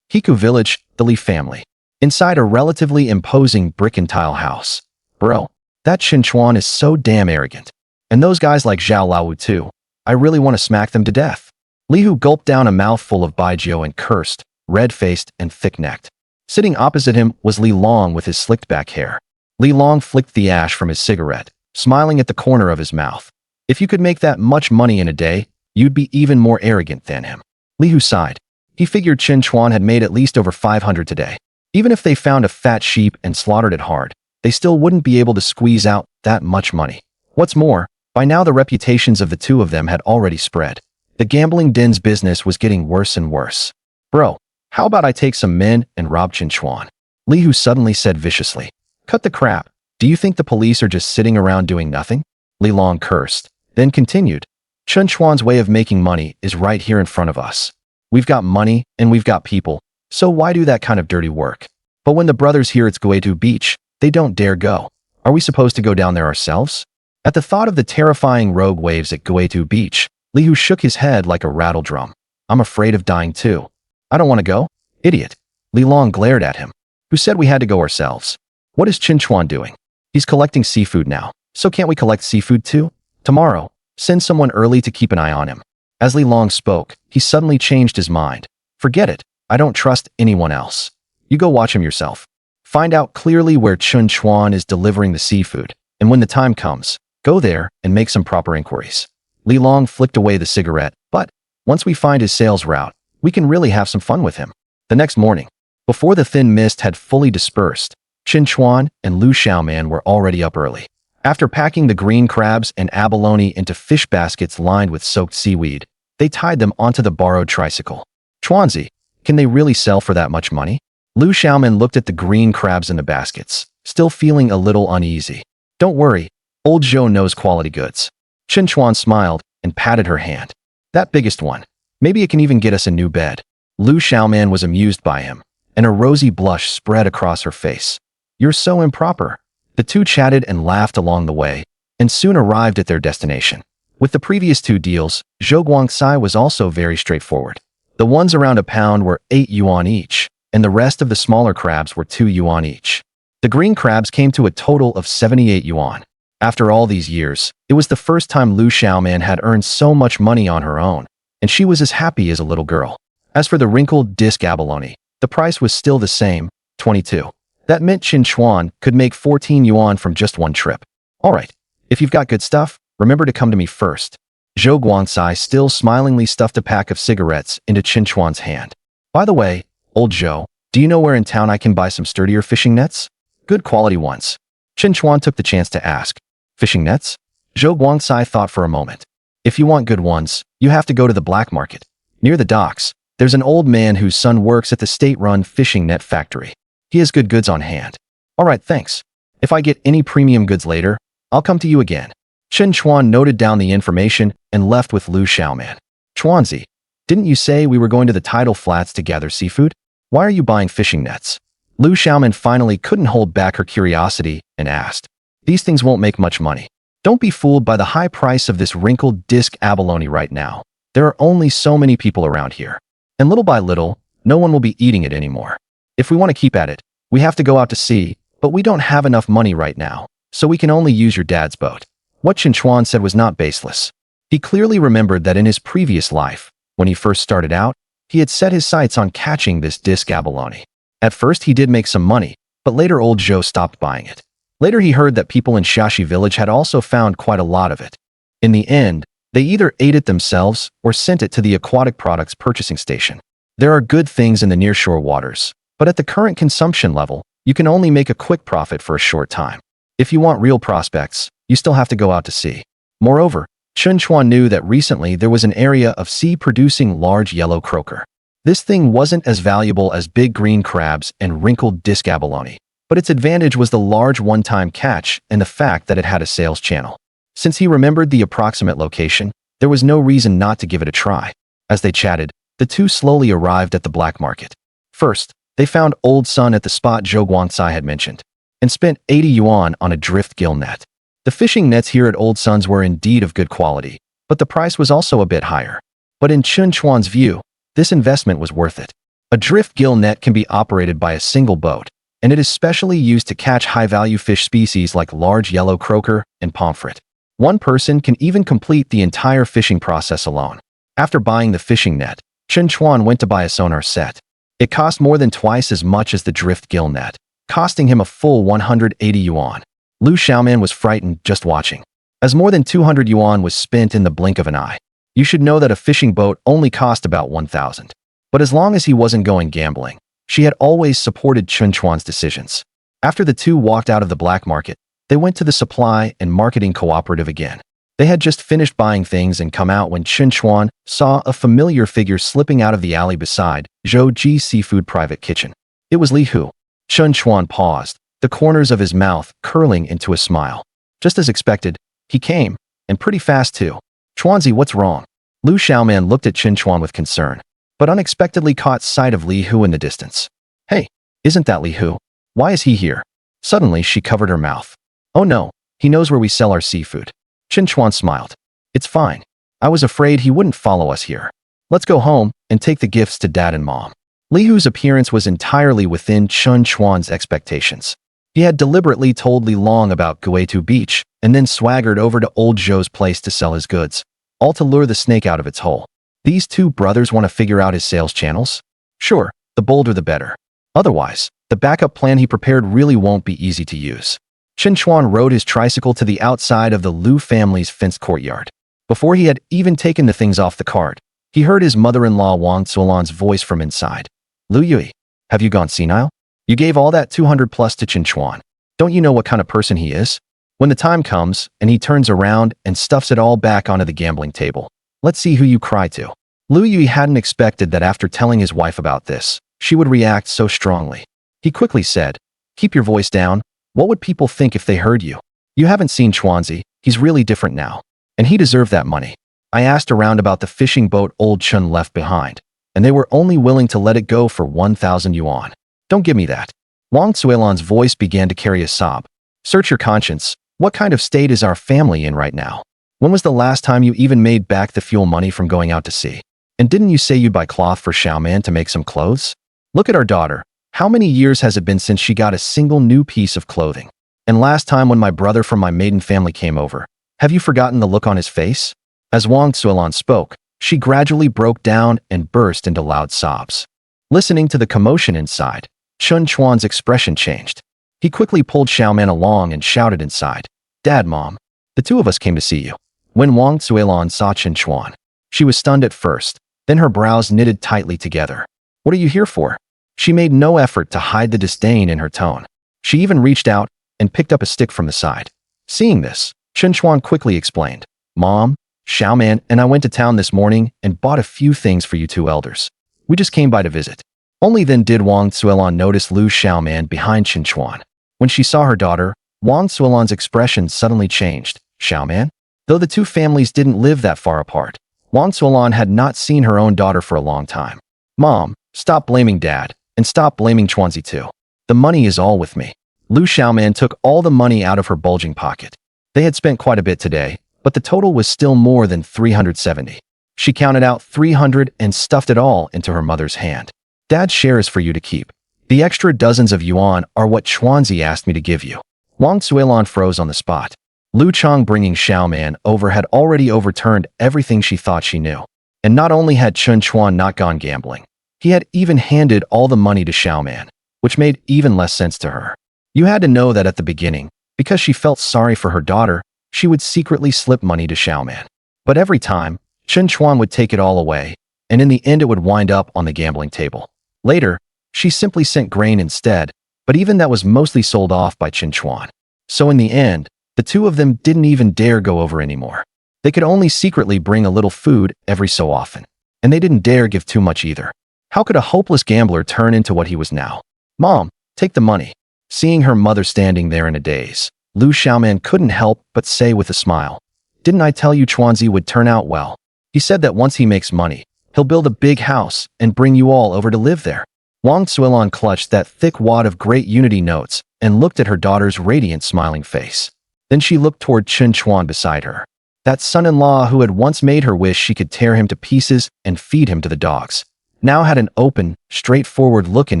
Hiku Village, the Li family. Inside a relatively imposing brick and tile house. Bro, that Chen Chuan is so damn arrogant. And those guys like Zhao Laowu too. I really want to smack them to death. Li Hu gulped down a mouthful of baijiu and cursed, red-faced and thick-necked. Sitting opposite him was Li Long with his slicked-back hair. Li Long flicked the ash from his cigarette, smiling at the corner of his mouth. If you could make that much money in a day, you'd be even more arrogant than him. Li Hu sighed. He figured Chen Chuan had made at least over 500 today. Even if they found a fat sheep and slaughtered it hard, they still wouldn't be able to squeeze out that much money. What's more, by now the reputations of the two of them had already spread. The gambling den's business was getting worse and worse. Bro, how about I take some men and rob Chen Chuan? Li Hu suddenly said viciously. Cut the crap. Do you think the police are just sitting around doing nothing? Li Long cursed, then continued. Chen Chuan's way of making money is right here in front of us. We've got money and we've got people, so why do that kind of dirty work? But when the brothers hear it's Guitu Beach, they don't dare go. Are we supposed to go down there ourselves? At the thought of the terrifying rogue waves at Guitu Beach, Li Hu shook his head like a rattle drum. I'm afraid of dying too. I don't want to go. Idiot. Li Long glared at him. Who said we had to go ourselves? What is Chen Chuan doing? He's collecting seafood now, so can't we collect seafood too? Tomorrow, send someone early to keep an eye on him. As Li Long spoke, he suddenly changed his mind. Forget it. I don't trust anyone else. You go watch him yourself. Find out clearly where Chen Chuan is delivering the seafood, and when the time comes, go there and make some proper inquiries. Li Long flicked away the cigarette, but once we find his sales route, we can really have some fun with him. The next morning, before the thin mist had fully dispersed, Chen Chuan and Lu Xiaoman were already up early. After packing the green crabs and abalone into fish baskets lined with soaked seaweed, they tied them onto the borrowed tricycle. Chuanzi, can they really sell for that much money? Lu Xiaoman looked at the green crabs in the baskets, still feeling a little uneasy. Don't worry, old Zhou knows quality goods. Chen Chuan smiled and patted her hand. That biggest one. Maybe it can even get us a new bed. Lu Xiaoman was amused by him, and a rosy blush spread across her face. You're so improper. The two chatted and laughed along the way, and soon arrived at their destination. With the previous 2 deals, Zhou Guangcai was also very straightforward. The ones around a pound were 8 yuan each, and the rest of the smaller crabs were 2 yuan each. The green crabs came to a total of 78 yuan. After all these years, it was the first time Lu Xiaoman had earned so much money on her own, and she was as happy as a little girl. As for the wrinkled disc abalone, the price was still the same, 22. That meant Chen Chuan could make 14 yuan from just one trip. Alright, if you've got good stuff, remember to come to me first. Zhou Guangcai still smilingly stuffed a pack of cigarettes into Chen Chuan's hand. By the way, old Zhou, do you know where in town I can buy some sturdier fishing nets? Good quality ones. Chen Chuan took the chance to ask. Fishing nets? Zhou Guangcai thought for a moment. If you want good ones, you have to go to the black market. Near the docks, there's an old man whose son works at the state-run fishing net factory. He has good goods on hand. Alright, thanks. If I get any premium goods later, I'll come to you again. Chen Chuan noted down the information and left with Lu Xiaoman. Chuanzi, didn't you say we were going to the tidal flats to gather seafood? Why are you buying fishing nets? Lu Xiaoman finally couldn't hold back her curiosity and asked. These things won't make much money. Don't be fooled by the high price of this wrinkled disc abalone right now. There are only so many people around here. And little by little, no one will be eating it anymore. If we want to keep at it, we have to go out to sea, but we don't have enough money right now, so we can only use your dad's boat. What Chen Chuan said was not baseless. He clearly remembered that in his previous life, when he first started out, he had set his sights on catching this disc abalone. At first, he did make some money, but later old Zhou stopped buying it. Later, he heard that people in Shashi village had also found quite a lot of it. In the end, they either ate it themselves or sent it to the aquatic products purchasing station. There are good things in the nearshore waters, but at the current consumption level, you can only make a quick profit for a short time. If you want real prospects, you still have to go out to sea. Moreover, Chen Chuan knew that recently there was an area of sea producing large yellow croaker. This thing wasn't as valuable as big green crabs and wrinkled disc abalone, but its advantage was the large one-time catch and the fact that it had a sales channel. Since he remembered the approximate location, there was no reason not to give it a try. As they chatted, the two slowly arrived at the black market. First, they found Old Sun at the spot Zhou Guangcai had mentioned, and spent 80 yuan on a drift gill net. The fishing nets here at Old Sun's were indeed of good quality, but the price was also a bit higher. But in Chen Chuan's view, this investment was worth it. A drift gill net can be operated by a single boat, and it is specially used to catch high-value fish species like large yellow croaker and pomfret. One person can even complete the entire fishing process alone. After buying the fishing net, Chen Chuan went to buy a sonar set. It cost more than twice as much as the drift gill net, costing him a full 180 yuan. Lu Xiaoman was frightened just watching, as more than 200 yuan was spent in the blink of an eye. You should know that a fishing boat only cost about 1,000. But as long as he wasn't going gambling, she had always supported Chen Chuan's decisions. After the two walked out of the black market, they went to the supply and marketing cooperative again. They had just finished buying things and come out when Chen Chuan saw a familiar figure slipping out of the alley beside Zhou Ji's seafood private kitchen. It was Li Hu. Chen Chuan paused, the corners of his mouth curling into a smile. Just as expected, he came, and pretty fast too. Chuanzi, what's wrong? Lu Xiaoman looked at Chen Chuan with concern, but unexpectedly caught sight of Li Hu in the distance. Hey, isn't that Li Hu? Why is he here? Suddenly, she covered her mouth. Oh no, he knows where we sell our seafood. Chen Chuan smiled. It's fine. I was afraid he wouldn't follow us here. Let's go home and take the gifts to Dad and Mom. Li Hu's appearance was entirely within Chen Chuan's expectations. He had deliberately told Li Long about Guitu Beach and then swaggered over to old Zhou's place to sell his goods, all to lure the snake out of its hole. These two brothers want to figure out his sales channels? Sure, the bolder the better. Otherwise, the backup plan he prepared really won't be easy to use. Chen Chuan rode his tricycle to the outside of the Lu family's fenced courtyard. Before he had even taken the things off the cart, he heard his mother-in-law Wang Zuolan's voice from inside. Lu Yui, have you gone senile? You gave all that 200 plus to Chen Chuan. Don't you know what kind of person he is? When the time comes and he turns around and stuffs it all back onto the gambling table, let's see who you cry to. Lu Yui hadn't expected that after telling his wife about this, she would react so strongly. He quickly said, keep your voice down. What would people think if they heard you? You haven't seen Chuanzi. He's really different now. And he deserved that money. I asked around about the fishing boat old Chen left behind, and they were only willing to let it go for 1,000 yuan. Don't give me that. Wang Zuolan's voice began to carry a sob. Search your conscience. What kind of state is our family in right now? When was the last time you even made back the fuel money from going out to sea? And didn't you say you'd buy cloth for Xiaoman to make some clothes? Look at our daughter. How many years has it been since she got a single new piece of clothing? And last time when my brother from my maiden family came over, have you forgotten the look on his face? As Wang Zuolan spoke, she gradually broke down and burst into loud sobs. Listening to the commotion inside, Chen Chuan's expression changed. He quickly pulled Xiaoman along and shouted inside, Dad, Mom, the two of us came to see you. When Wang Zuolan saw Chen Chuan, she was stunned at first, then her brows knitted tightly together. What are you here for? She made no effort to hide the disdain in her tone. She even reached out and picked up a stick from the side. Seeing this, Chen Chuan quickly explained, Mom, Xiaoman and I went to town this morning and bought a few things for you two elders. We just came by to visit. Only then did Wang Zuolan notice Lu Xiaoman behind Chen Chuan. When she saw her daughter, Wang Zuolan's expression suddenly changed. Xiaoman? Though the two families didn't live that far apart, Wang Suolan had not seen her own daughter for a long time. Mom, stop blaming Dad, and stop blaming Chuanzi too. The money is all with me. Lu Xiaoman took all the money out of her bulging pocket. They had spent quite a bit today, but the total was still more than 370. She counted out 300 and stuffed it all into her mother's hand. Dad's share is for you to keep. The extra dozens of yuan are what Chuanzi asked me to give you. Wang Suolan froze on the spot. Lu Chang bringing Xiaoman over had already overturned everything she thought she knew. And not only had Chen Chuan not gone gambling, he had even handed all the money to Xiaoman, which made even less sense to her. You had to know that at the beginning, because she felt sorry for her daughter, she would secretly slip money to Xiaoman. But every time, Chen Chuan would take it all away, and in the end it would wind up on the gambling table. Later, she simply sent grain instead, but even that was mostly sold off by Chen Chuan. So in the end, the two of them didn't even dare go over anymore. They could only secretly bring a little food every so often, and they didn't dare give too much either. How could a hopeless gambler turn into what he was now? Mom, take the money. Seeing her mother standing there in a daze, Lu Xiaoman couldn't help but say with a smile, "Didn't I tell you Chuanzi would turn out well? He said that once he makes money, he'll build a big house and bring you all over to live there." Wang Suolan clutched that thick wad of great unity notes and looked at her daughter's radiant smiling face. Then she looked toward Chen Chuan beside her, that son-in-law who had once made her wish she could tear him to pieces and feed him to the dogs, now had an open, straightforward look in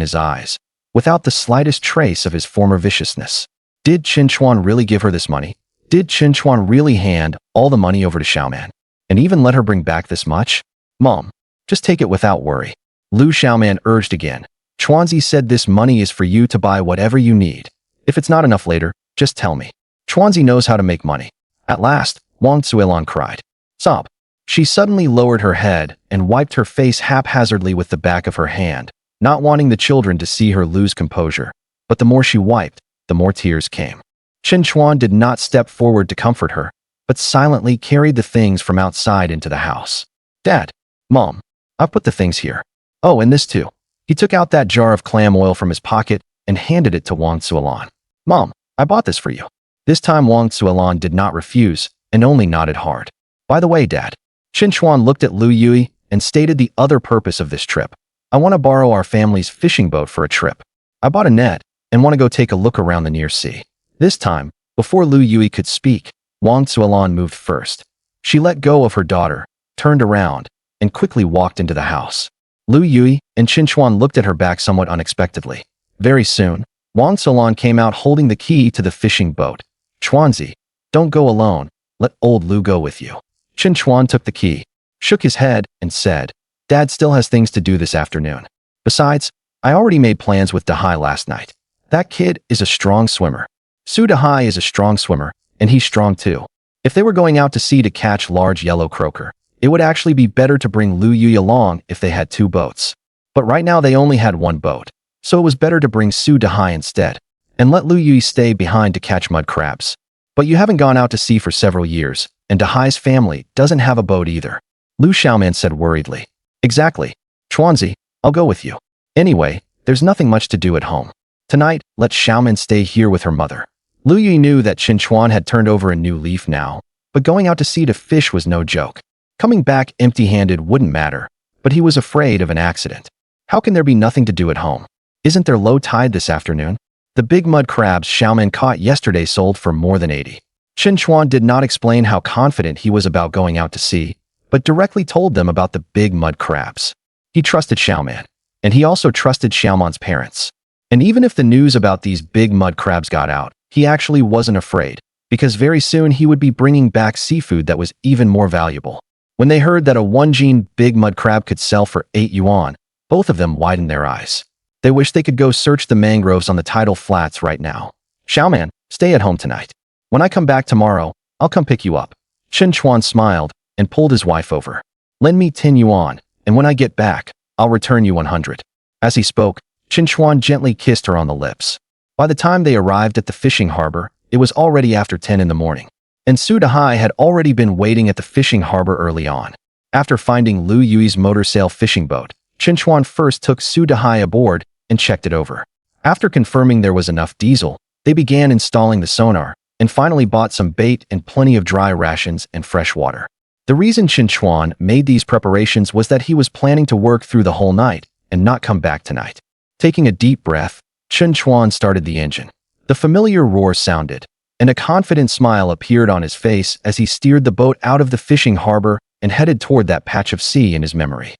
his eyes, without the slightest trace of his former viciousness. Did Chen Chuan really give her this money? Did Chen Chuan really hand all the money over to Xiaoman, and even let her bring back this much? Mom, just take it without worry. Lu Xiaoman urged again. Chuanzi said this money is for you to buy whatever you need. If it's not enough later, just tell me. Chuanzi knows how to make money. At last, Wang Suolan cried. Sob. She suddenly lowered her head and wiped her face haphazardly with the back of her hand, not wanting the children to see her lose composure. But the more she wiped, the more tears came. Chen Chuan did not step forward to comfort her, but silently carried the things from outside into the house. Dad, Mom, I've put the things here. Oh, and this too. He took out that jar of clam oil from his pocket and handed it to Wang Suolan. Mom, I bought this for you. This time Wang Suolan did not refuse and only nodded hard. By the way, Dad. Chen Chuan looked at Lu Yui and stated the other purpose of this trip. I want to borrow our family's fishing boat for a trip. I bought a net and want to go take a look around the near sea. This time, before Lu Yui could speak, Wang Suolan moved first. She let go of her daughter, turned around, and quickly walked into the house. Lu Yui and Chen Chuan looked at her back somewhat unexpectedly. Very soon, Wang Suolan came out holding the key to the fishing boat. Chuanzi, don't go alone. Let old Lu go with you. Chen Chuan took the key, shook his head, and said, Dad still has things to do this afternoon. Besides, I already made plans with Dahai last night. That kid is a strong swimmer. Su Dahai is a strong swimmer, and he's strong too. If they were going out to sea to catch large yellow croaker, it would actually be better to bring Lu Yui along if they had two boats. But right now they only had one boat, so it was better to bring Su Dahai instead, and let Lu Yui stay behind to catch mud crabs. But you haven't gone out to sea for several years, and Dahai's family doesn't have a boat either. Lu Xiaoman said worriedly. Exactly. Chuanzi, I'll go with you. Anyway, there's nothing much to do at home. Tonight, let Xiaoman stay here with her mother. Lu Yui knew that Chen Chuan had turned over a new leaf now, but going out to sea to fish was no joke. Coming back empty-handed wouldn't matter, but he was afraid of an accident. How can there be nothing to do at home? Isn't there low tide this afternoon? The big mud crabs Xiaoman caught yesterday sold for more than 80. Chen Chuan did not explain how confident he was about going out to sea, but directly told them about the big mud crabs. He trusted Xiaoman, and he also trusted Xiaoman's parents. And even if the news about these big mud crabs got out, he actually wasn't afraid, because very soon he would be bringing back seafood that was even more valuable. When they heard that a 1-gene big mud crab could sell for 8 yuan, both of them widened their eyes. They wished they could go search the mangroves on the tidal flats right now. Xiaoman, stay at home tonight. When I come back tomorrow, I'll come pick you up. Chen Chuan smiled and pulled his wife over. Lend me 10 yuan, and when I get back, I'll return you 100. As he spoke, Chen Chuan gently kissed her on the lips. By the time they arrived at the fishing harbor, it was already after 10 in the morning, and Su Dahai had already been waiting at the fishing harbor early on. After finding Lu Yui's motor sail fishing boat, Chen Chuan first took Su Dahai aboard and checked it over. After confirming there was enough diesel, they began installing the sonar, and finally bought some bait and plenty of dry rations and fresh water. The reason Chen Chuan made these preparations was that he was planning to work through the whole night and not come back tonight. Taking a deep breath, Chen Chuan started the engine. The familiar roar sounded, and a confident smile appeared on his face as he steered the boat out of the fishing harbor and headed toward that patch of sea in his memory.